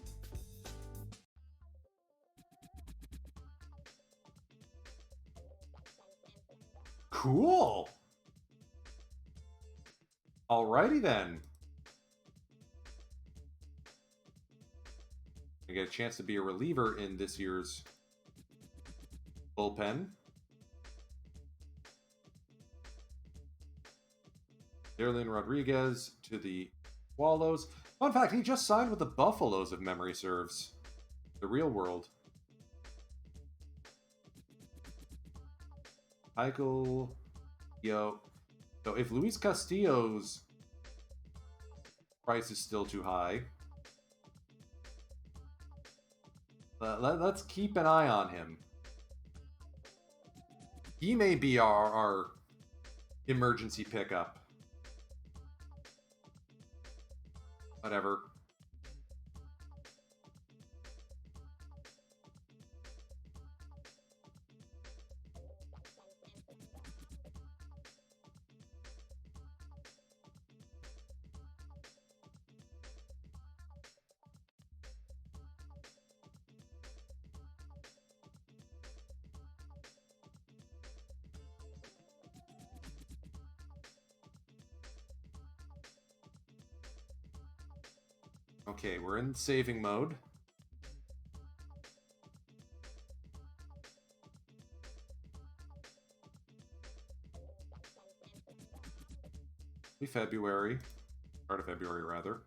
Cool! Alrighty then. I get a chance to be a reliever in this year's bullpen. Darlene Rodriguez to the Swallows. Fun fact, he just signed with the Buffaloes, if memory serves. The real world. Michael... Yo. So if Luis Castillo's price is still too high, let's keep an eye on him. He may be our emergency pickup. Whatever. Okay, we're in saving mode. February. Start of February, rather.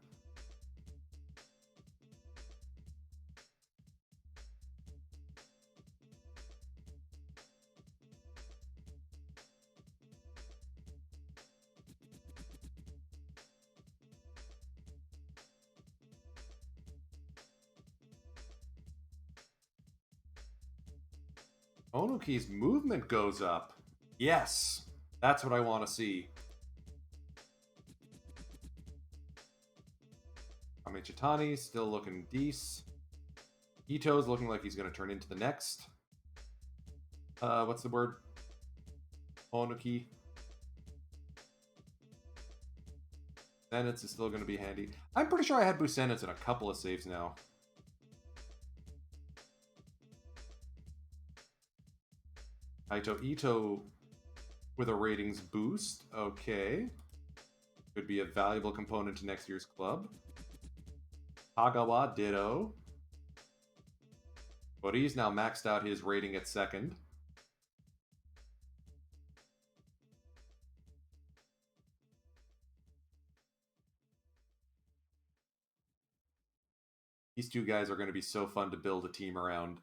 Onuki's movement goes up. Yes, that's what I want to see. Amichitani still looking decent. Ito's looking like he's going to turn into the next. What's the word? Onuki. Busenitz is still going to be handy. I'm pretty sure I had Busenitz in a couple of saves now. Ito with a ratings boost. Okay. Could be a valuable component to next year's club. Kagawa, ditto. But he's now maxed out his rating at second. These two guys are going to be so fun to build a team around.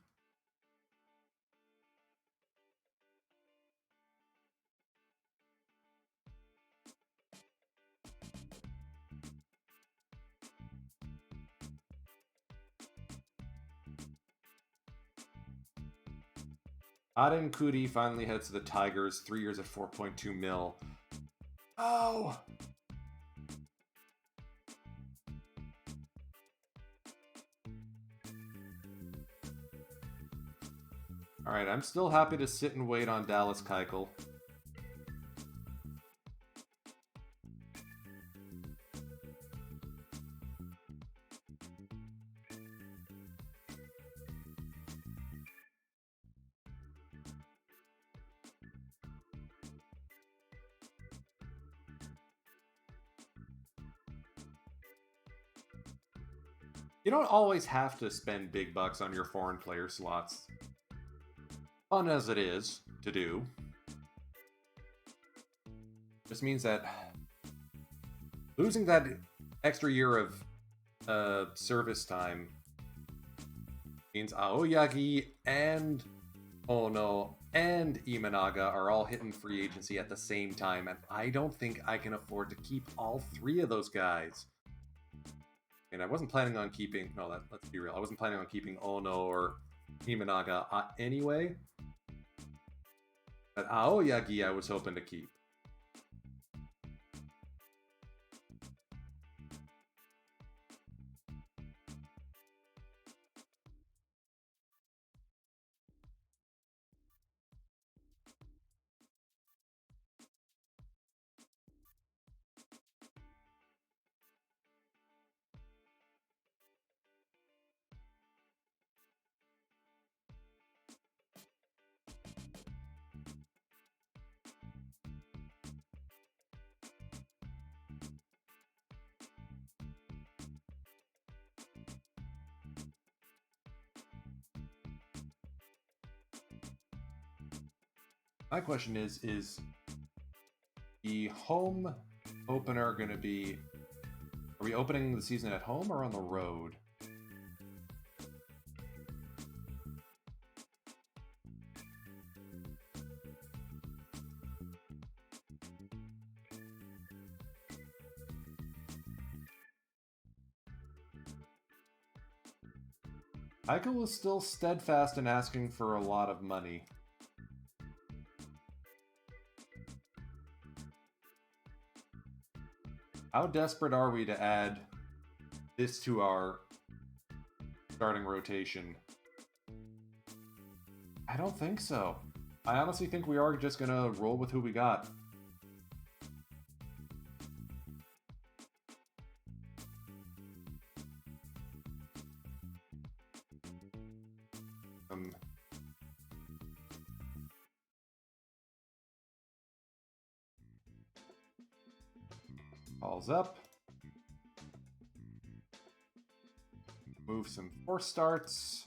Aden Kudi finally heads to the Tigers, 3 years at 4.2 mil. Oh! Alright, I'm still happy to sit and wait on Dallas Keuchel. You don't always have to spend big bucks on your foreign player slots. Fun as it is to do. Just means that losing that extra year of service time means Aoyagi and Ono and Imanaga are all hitting free agency at the same time, and I don't think I can afford to keep all three of those guys. And I wasn't planning on keeping... No, let's be real. I wasn't planning on keeping Ono or Imanaga anyway. But Aoyagi I was hoping to keep. My question is the home opener going to be... Are we opening the season at home or on the road? Aiko was still steadfast in asking for a lot of money. How desperate are we to add this to our starting rotation? I don't think so. I honestly think we are just gonna roll with who we got. Balls up. Move some force starts.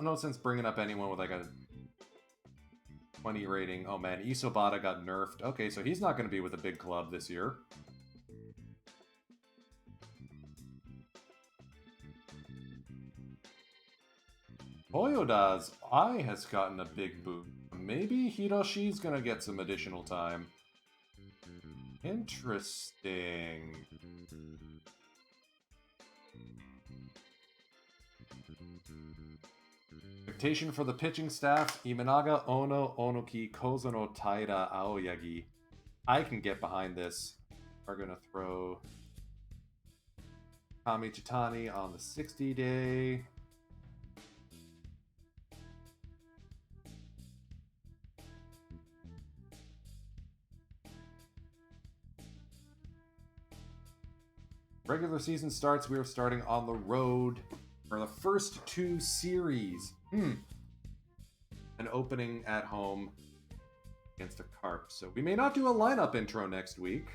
No sense bringing up anyone with like a 20 rating. Oh man, Isobata got nerfed. Okay, so he's not going to be with a big club this year. Toyoda's eye has gotten a big boot. Maybe Hiroshi's gonna get some additional time. Interesting. Expectation for the pitching staff: Imanaga, Ono, Onoki, Kozono, Taira, Aoyagi. I can get behind this. We're gonna throw Kami Chitani on the 60-day. Regular season starts, we are starting on the road for the first two series. An opening at home against a Carp. So we may not do a lineup intro next week.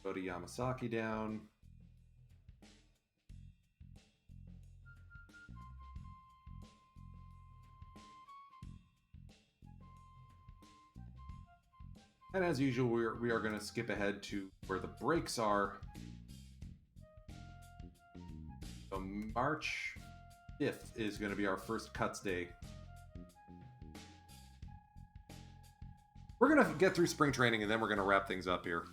Go to Yamasaki down. And as usual, we are going to skip ahead to where the breaks are. So March 5th is going to be our first cuts day. We're going to get through spring training and then we're going to wrap things up here.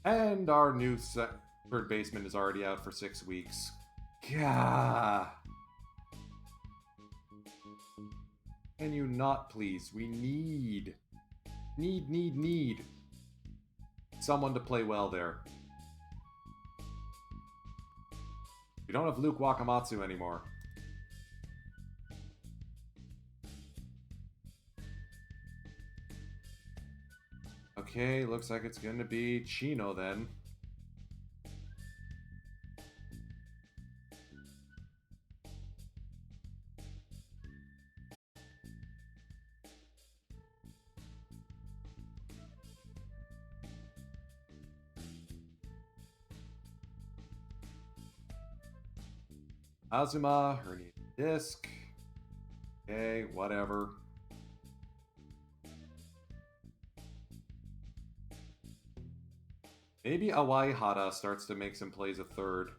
And our new third baseman is already out for 6 weeks. Gah. Can you not, please? We need someone to play well there. We don't have Luke Wakamatsu anymore. Okay, looks like it's gonna be Chino then. Azuma, herniated disc. Okay, whatever. Maybe Awai Hara starts to make some plays a third.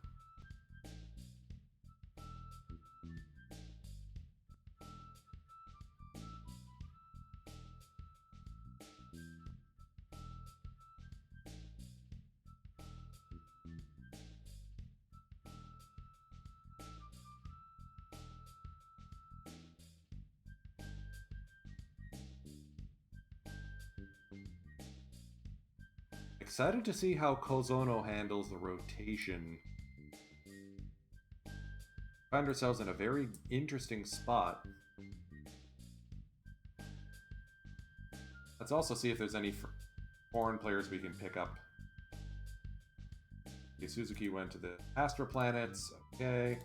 Excited to see how Kozono handles the rotation. Find ourselves in a very interesting spot. Let's also see if there's any foreign players we can pick up. Okay, Suzuki went to the Astro Planets. Okay.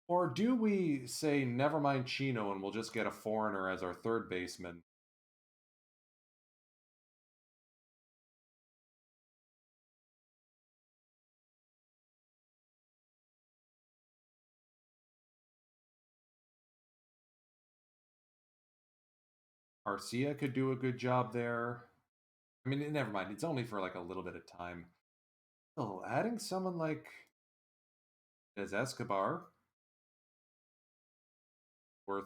Or do we say, never mind Chino, and we'll just get a foreigner as our third baseman? Arcia could do a good job there. I mean, never mind. It's only for like a little bit of time. Oh, adding someone like as Escobar worth,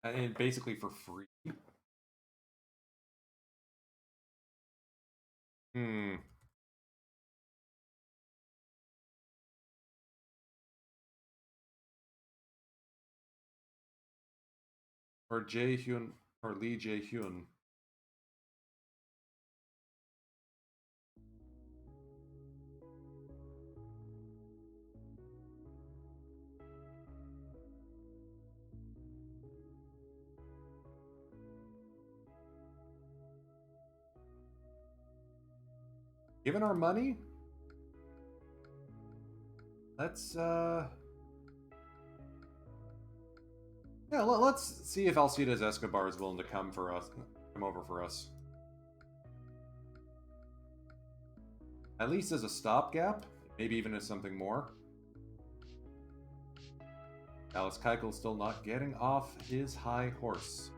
and basically for free. Hmm. Or Jae Hyun or Lee Jae Hyun. Given our money, let's yeah, let's see if Alcides Escobar is willing to come over for us. At least as a stopgap, maybe even as something more. Alice Keuchel's still not getting off his high horse.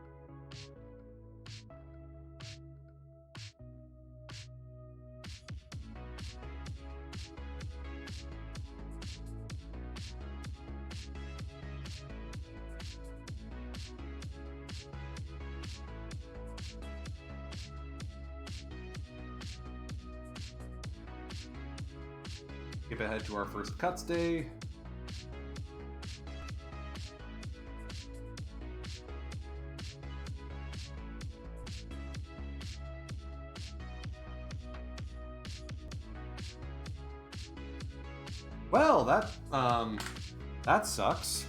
Skip ahead to our first cuts day. Well, that sucks.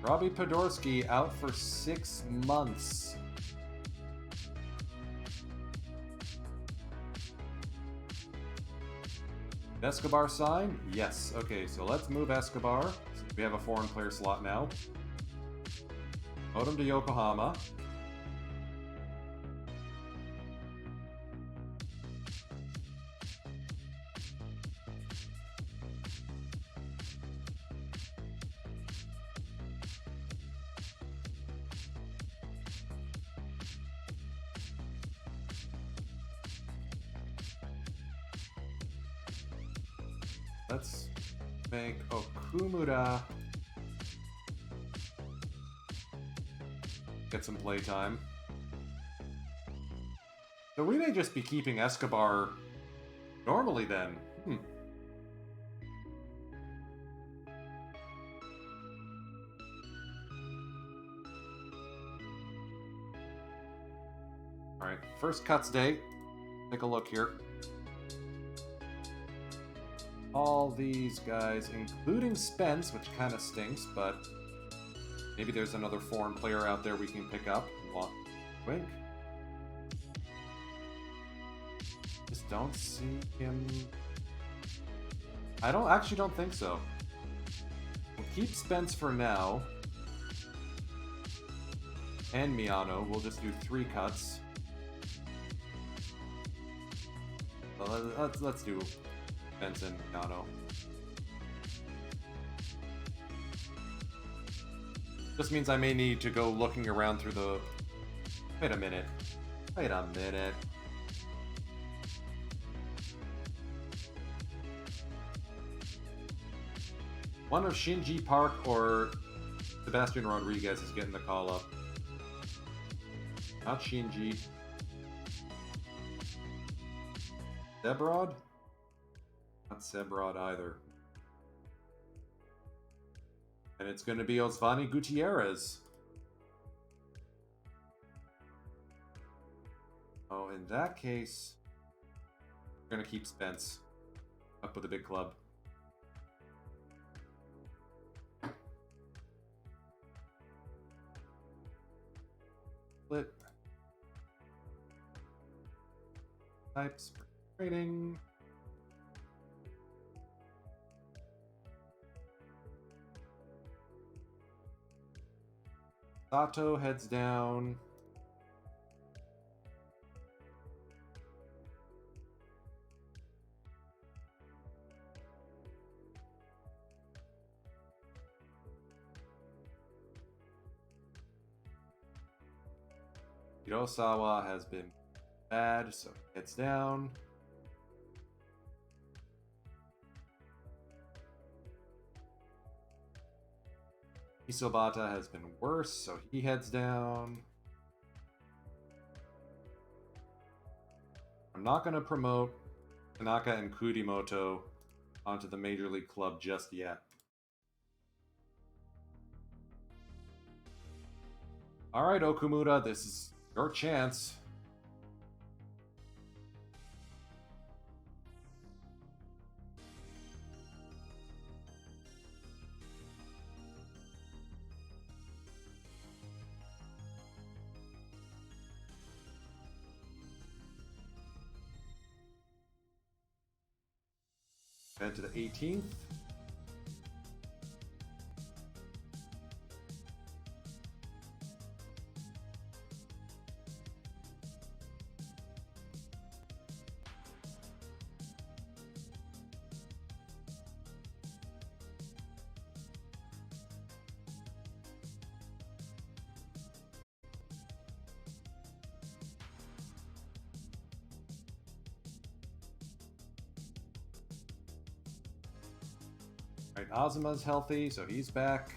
Robbie Podorsky out for 6 months. Escobar sign? Yes. Okay, so let's move Escobar. We have a foreign player slot now. Vote him to Yokohama. Let's make Okumura get some playtime. So we may just be keeping Escobar normally then. Alright, first cuts day. Take a look here. All these guys, including Spence, which kind of stinks, but maybe there's another foreign player out there we can pick up. Wink. Just don't see him. I actually don't think so. We'll keep Spence for now. And Miano. We'll just do 3 cuts. Well, let's do Spence and Miano. This means I may need to go looking around through the... Wait a minute. Wait a minute. One of Shinji Park or Sebastian Rodriguez is getting the call up. Not Shinji. Sebrod? Not Sebrod either. And it's going to be Osvani Gutierrez. Oh, in that case, we're going to keep Spence up with the big club. Split. Types for trading. Sato heads down. Hirosawa has been bad, so he heads down. Isobata has been worse, so he heads down. I'm not going to promote Tanaka and Kurimoto onto the Major League Club just yet. Alright, Okumura, this is your chance. Head to the 18th. Alright, Azuma's healthy, so he's back.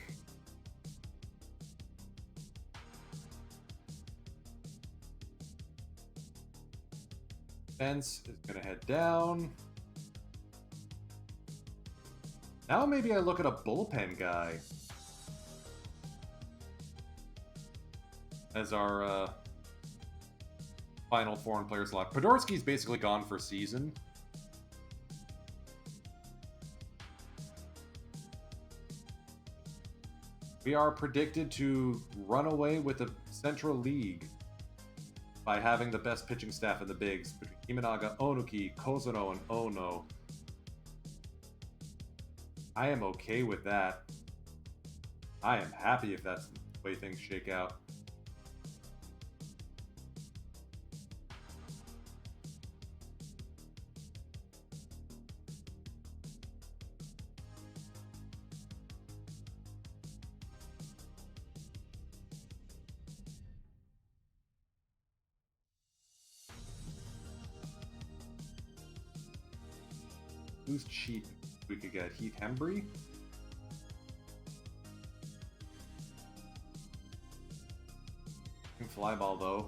Spence is gonna head down. Now maybe I look at a bullpen guy as our final foreign player slot. Podorski's basically gone for season. We are predicted to run away with the Central League by having the best pitching staff in the bigs between Imanaga, Onuki, Kozuno, and Ono. I am okay with that. I am happy if that's the way things shake out. Who's cheap? We could get Heath Hembry. Fly ball though.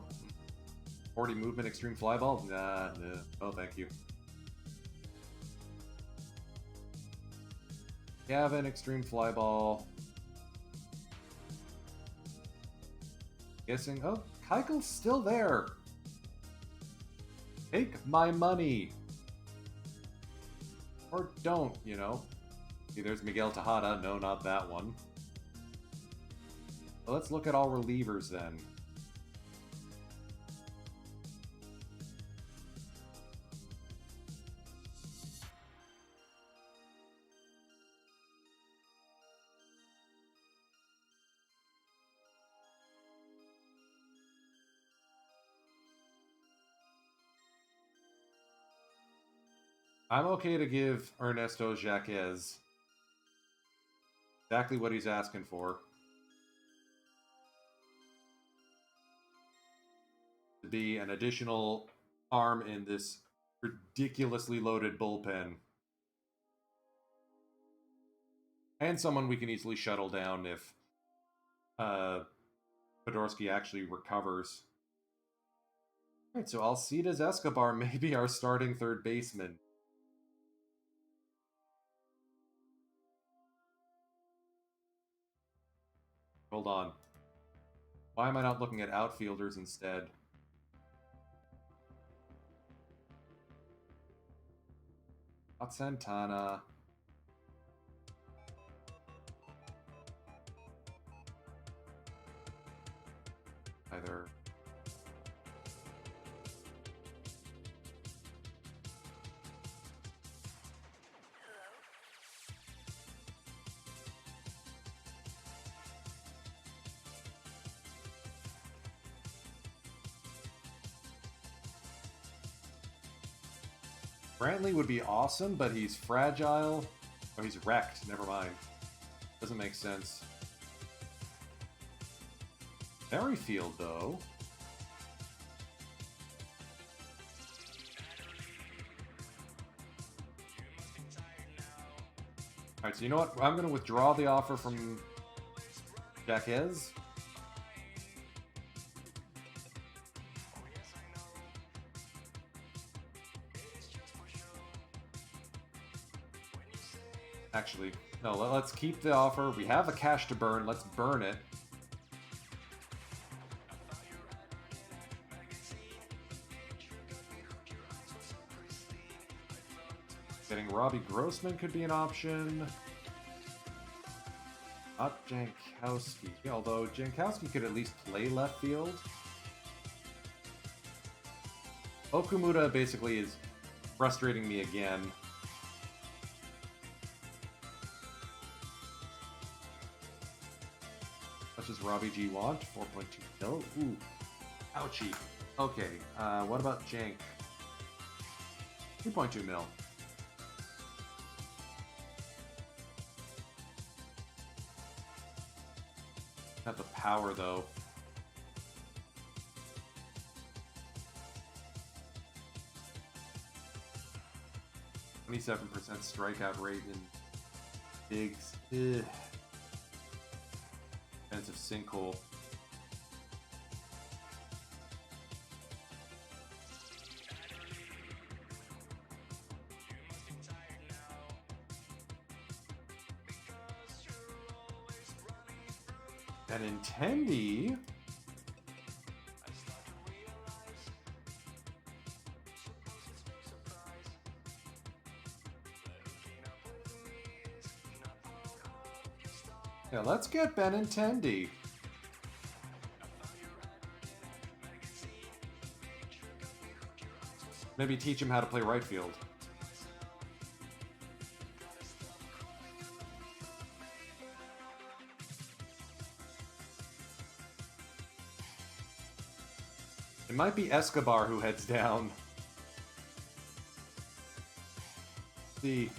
40 movement, extreme flyball? Nah, nah. Oh, thank you. Gavin, extreme flyball. Guessing. Oh, Keitel's still there. Take my money. Or don't, you know. See, there's Miguel Tejada. No, not that one. Well, let's look at all relievers then. I'm okay to give Ernesto Jaquez exactly what he's asking for. To be an additional arm in this ridiculously loaded bullpen. And someone we can easily shuttle down if Podorski actually recovers. Alright, so Alcides Escobar may be our starting third baseman. Hold on. Why am I not looking at outfielders instead? Not Santana. Either. Brantley would be awesome, but he's fragile. Oh, he's wrecked. Never mind. Doesn't make sense. Merrifield, though. Alright, so you know what? I'm going to withdraw the offer from Jaquez. Actually, no, let's keep the offer. We have the cash to burn. Let's burn it. Getting Robbie Grossman could be an option. Not Jankowski, although Jankowski could at least play left field. Okumuda basically is frustrating me again. How much does Robbie G want? 4.2 mil? Ooh. Ouchie. Okay, what about Jank? 2.2 mil. Not the power, though. %, strikeout rate in Biggs. Ugh. Defensive sinkhole. Benintendi? Yeah, let's get Benintendi. Maybe teach him how to play right field. It might be Escobar who heads down. See.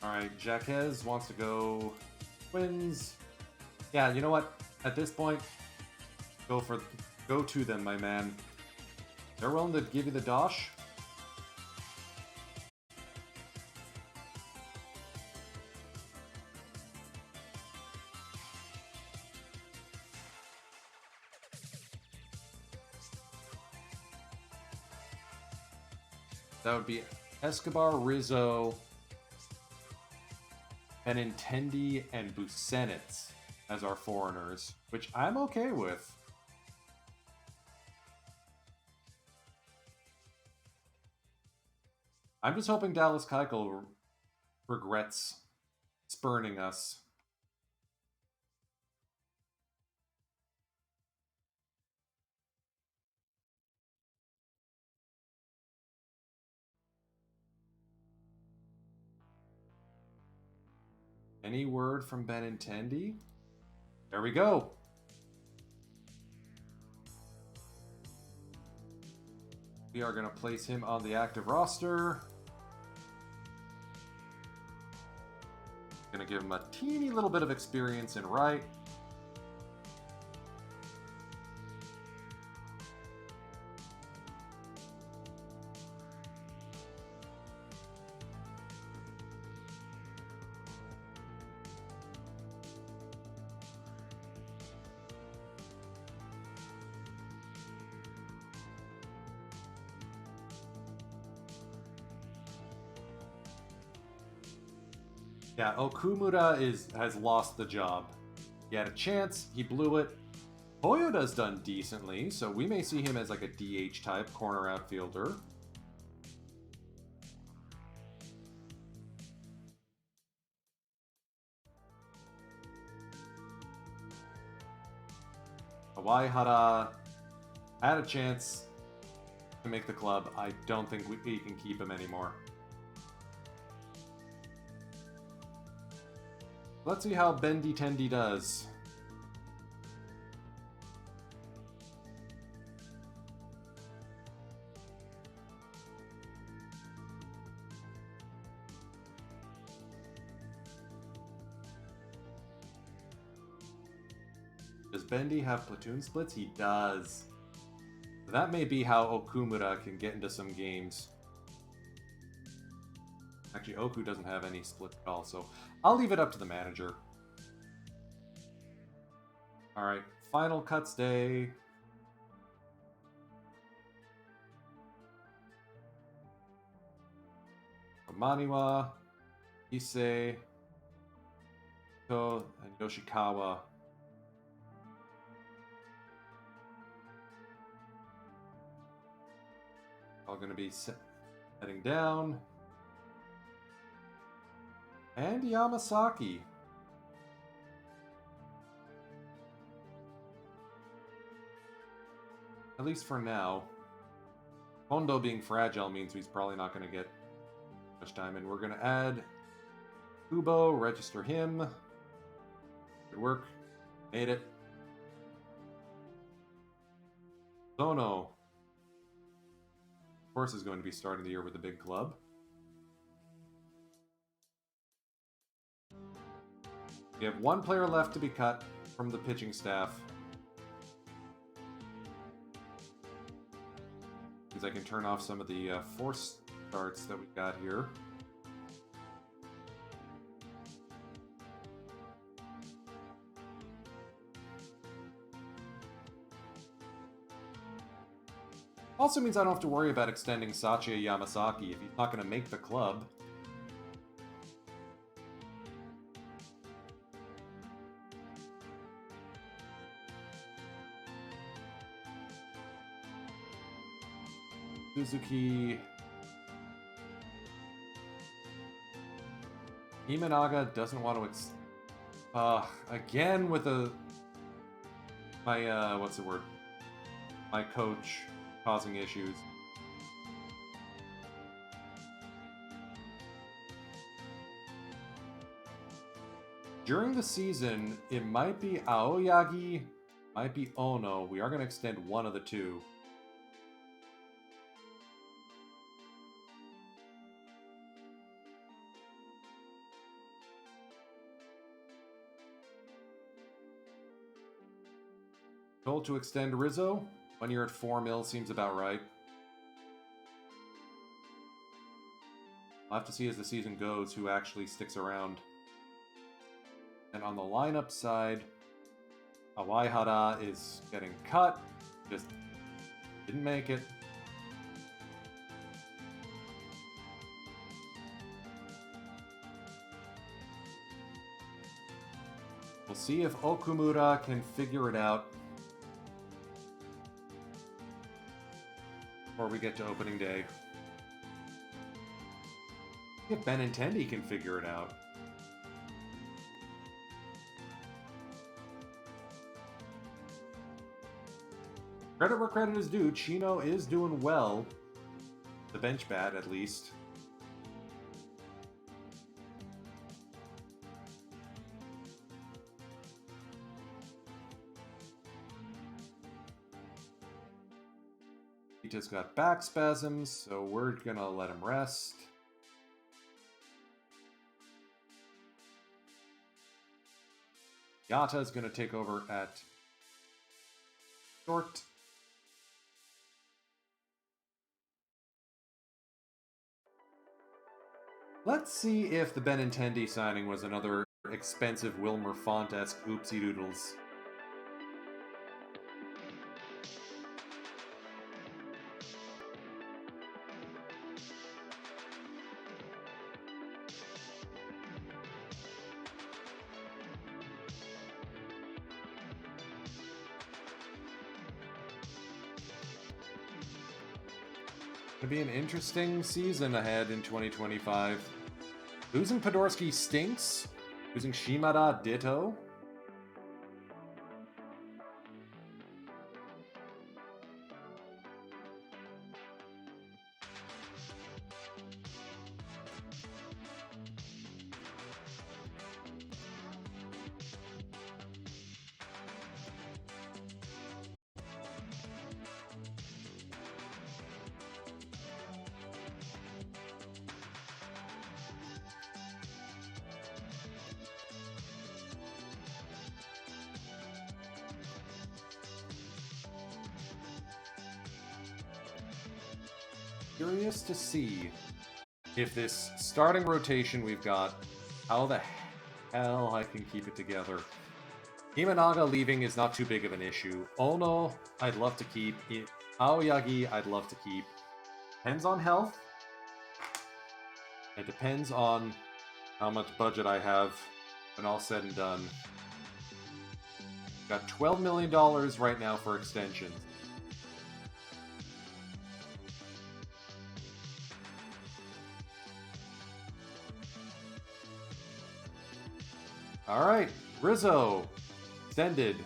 Alright, Jaquez wants to go Twins. Yeah, you know what? At this point, Go to them, my man. They're willing to give you the dosh? That would be Escobar, Rizzo, Benintendi, and Busenitz as our foreigners, which I'm okay with. I'm just hoping Dallas Keuchel regrets spurning us. Any word from Benintendi? There we go. We are going to place him on the active roster. Going to give him a teeny little bit of experience in right. Yeah, Okumura has lost the job. He had a chance, he blew it. Toyoda's done decently, so we may see him as like a DH type corner outfielder. Waihara had a chance to make the club. I don't think we can keep him anymore. Let's see how Benintendi does. Does Bendy have platoon splits? He does. That may be how Okumura can get into some games. Actually, Oku doesn't have any splits at all, so I'll leave it up to the manager. Alright, final cuts day. Maniwa, Issei, To, and Yoshikawa. All going to be heading down. And Yamasaki. At least for now. Hondo being fragile means he's probably not going to get much time. And we're going to add Kubo, register him. Good work. Made it. Zono. Of course is going to be starting the year with a big club. We have one player left to be cut from the pitching staff. Because I can turn off some of the force starts that we got here. Also means I don't have to worry about extending Sachi Yamasaki if he's not going to make the club. Suzuki. Imanaga doesn't want to again with my what's the word? My coach causing issues. During the season, it might be Aoyagi, might be Ono. We are going to extend one of the two. Told to extend Rizzo. 1 year at 4 mil seems about right. I'll have to see as the season goes who actually sticks around. And on the lineup side, Awaihara is getting cut. Just didn't make it. We'll see if Okumura can figure it out before we get to opening day. If Benintendi can figure it out. Credit where credit is due. Chino is doing well. The bench bat, at least. He just got back spasms, so we're gonna let him rest. Yata is gonna take over at short. Let's see if the Benintendi signing was another expensive Wilmer Font-esque oopsie doodles. It'll be an interesting season ahead in 2025. Losing Podorski stinks. Losing Shimada, ditto. Curious to see if this starting rotation we've got, how the hell I can keep it together. Imanaga leaving is not too big of an issue. Ono, I'd love to keep. Aoyagi, I'd love to keep. Depends on health. It depends on how much budget I have when all said and done. Got $12 million right now for extensions. Alright, Rizzo. Extended.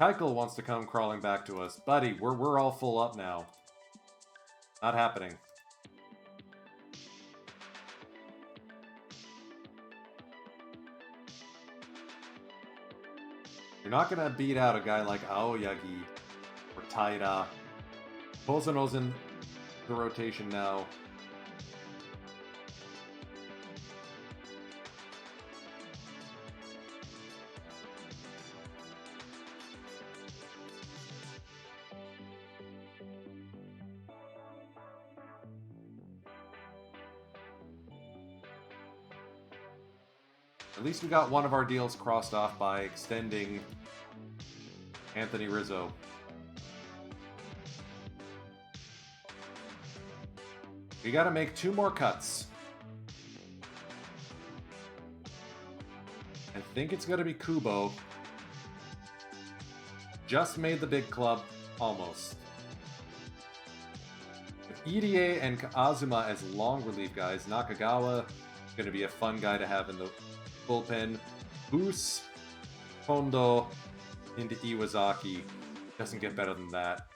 Keikel wants to come crawling back to us. Buddy, we're all full up now. Not happening. You're not gonna beat out a guy like Aoyagi or Taira. Pozono's in the rotation now. At least we got one of our deals crossed off by extending Anthony Rizzo. We gotta make 2 more cuts. I think it's gonna be Kubo. Just made the big club, almost. With EDA and Azuma as long relief guys, Nakagawa is gonna be a fun guy to have in the bullpen. Boost, Kondo, into Iwazaki. Doesn't get better than that.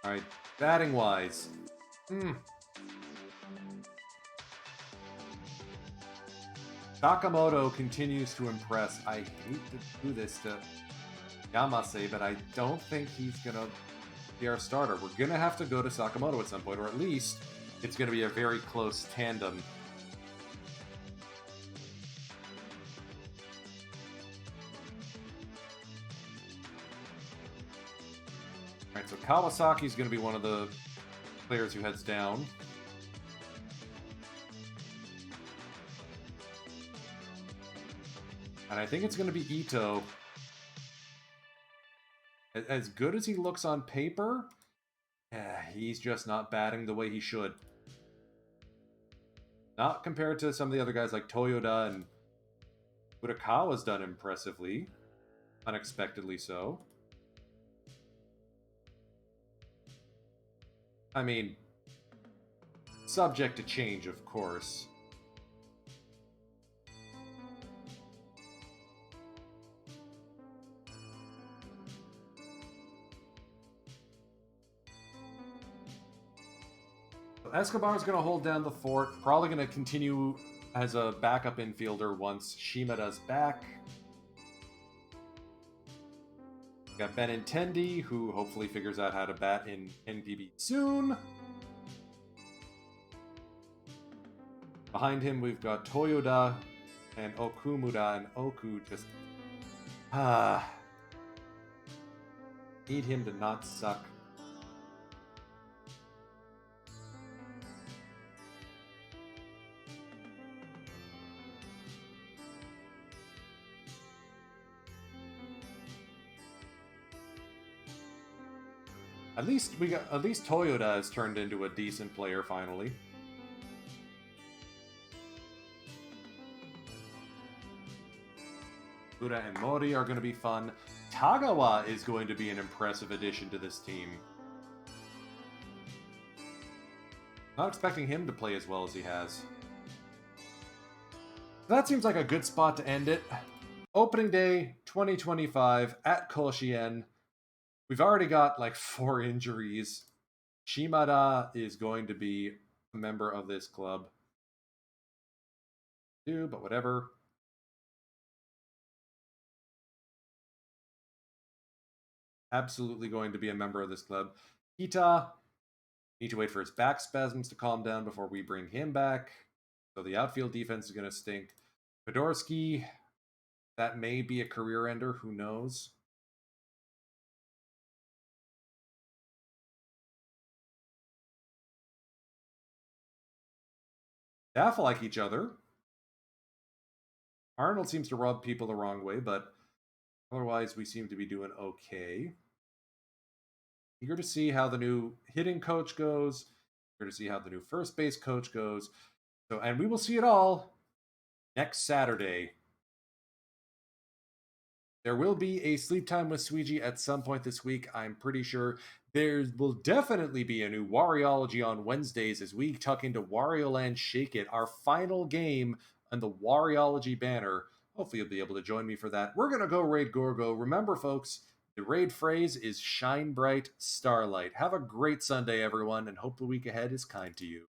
Alright, batting wise. Sakamoto continues to impress. I hate to do this to Yamase, but I don't think he's gonna be our starter. We're gonna have to go to Sakamoto at some point, or at least it's gonna be a very close tandem. Alright, so Kawasaki's going to be one of the players who heads down. And I think it's going to be Ito. As good as he looks on paper, he's just not batting the way he should. Not compared to some of the other guys like Toyoda and Urakawa's done impressively. Unexpectedly so. I mean, subject to change, of course. Escobar's going to hold down the fort. Probably going to continue as a backup infielder once Shimada's back. We got Benintendi, who hopefully figures out how to bat in NPB soon. Behind him, we've got Toyoda and Okumura, and Oku just... need him to not suck. At least Toyoda has turned into a decent player finally. Buda and Mori are going to be fun. Tagawa is going to be an impressive addition to this team. Not expecting him to play as well as he has. That seems like a good spot to end it. Opening day 2025 at Koshien. We've already got like 4 injuries. Shimada is going to be a member of this club. But whatever. Absolutely going to be a member of this club. Kita, need to wait for his back spasms to calm down before we bring him back. So the outfield defense is going to stink. Fedorsky, that may be a career ender, who knows? Staff like each other. Arnold seems to rub people the wrong way, but otherwise we seem to be doing okay. Eager to see how the new hitting coach goes. Eager to see how the new first base coach goes. So, and we will see it all next Saturday. There will be a Sleep Time with Suiji at some point this week, I'm pretty sure. There will definitely be a new Warriology on Wednesdays as we tuck into Wario Land Shake It, our final game on the Warriology banner. Hopefully you'll be able to join me for that. We're going to go raid Gorgo. Remember, folks, the raid phrase is Shine Bright Starlight. Have a great Sunday, everyone, and hope the week ahead is kind to you.